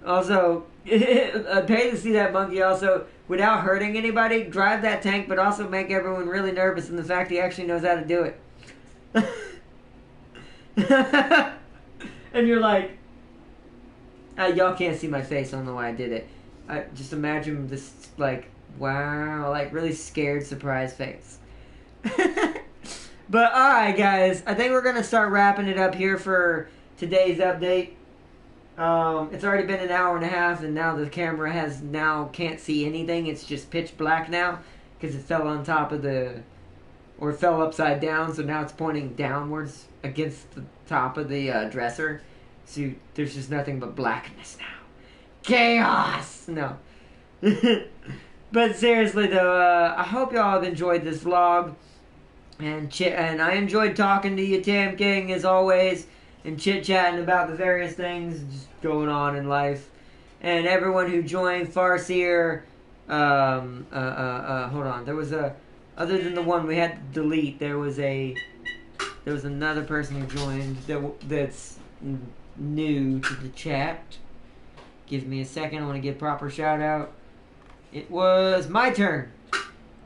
Also, I'd pay to see that monkey also, without hurting anybody, drive that tank, but also make everyone really nervous in the fact he actually knows how to do it. And you're like, y'all can't see my face, I don't know why I did it. Just imagine this, like, wow, like, really scared, surprised face. But, alright, guys, I think we're going to start wrapping it up here for today's update. It's already been an hour and a half, and now the camera can't see anything. It's just pitch black now, because it fell on top of or it fell upside down, so now it's pointing downwards against the top of the dresser. So there's just nothing but blackness now. Chaos! No. But seriously though, I hope y'all have enjoyed this vlog. And I enjoyed talking to you, Tam King, as always. And chit-chatting about the various things just going on in life. And everyone who joined, Farseer, hold on, there was other than the one we had to delete, there was another person who joined that's new to the chat. Give me a second, I want to give proper shout out. It was My Turn.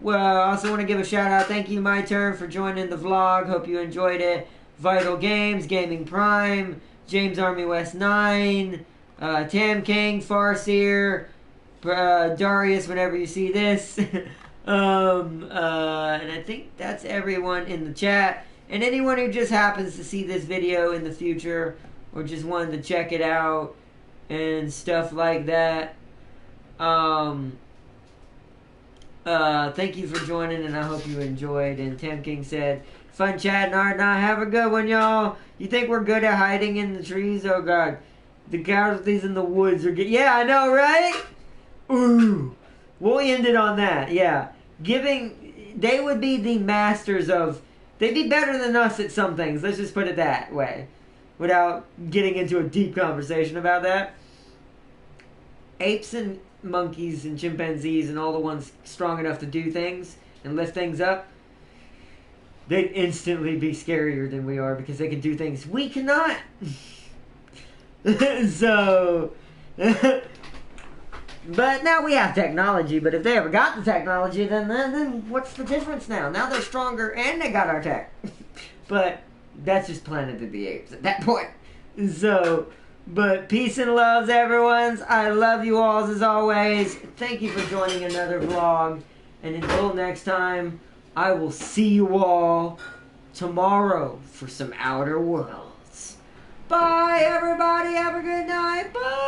Well, I also want to give a shout out, thank you My Turn for joining the vlog, hope you enjoyed it. Vital Games, Gaming Prime, James Army West 9, Tam King, Farseer, Darius whenever you see this. And I think that's everyone in the chat. And anyone who just happens to see this video in the future or just wanted to check it out and stuff like that. Thank you for joining and I hope you enjoyed. And Tam King said, fun chatting, Art and I. Have a good one, y'all. You think we're good at hiding in the trees? Oh, God. The casualties in the woods are good. Yeah, I know, right? Ooh. We'll end it on that, yeah. They would be the masters of... They'd be better than us at some things. Let's just put it that way. Without getting into a deep conversation about that. Apes and monkeys and chimpanzees and all the ones strong enough to do things and lift things up, they'd instantly be scarier than we are because they can do things we cannot. So, but now we have technology, but if they ever got the technology, then what's the difference now? Now they're stronger and they got our tech. But that's just Planet of the Apes at that point. So, But peace and loves, everyone. I love you all as always. Thank you for joining another vlog. And until next time, I will see you all tomorrow for some Outer Worlds. Bye, everybody. Have a good night. Bye.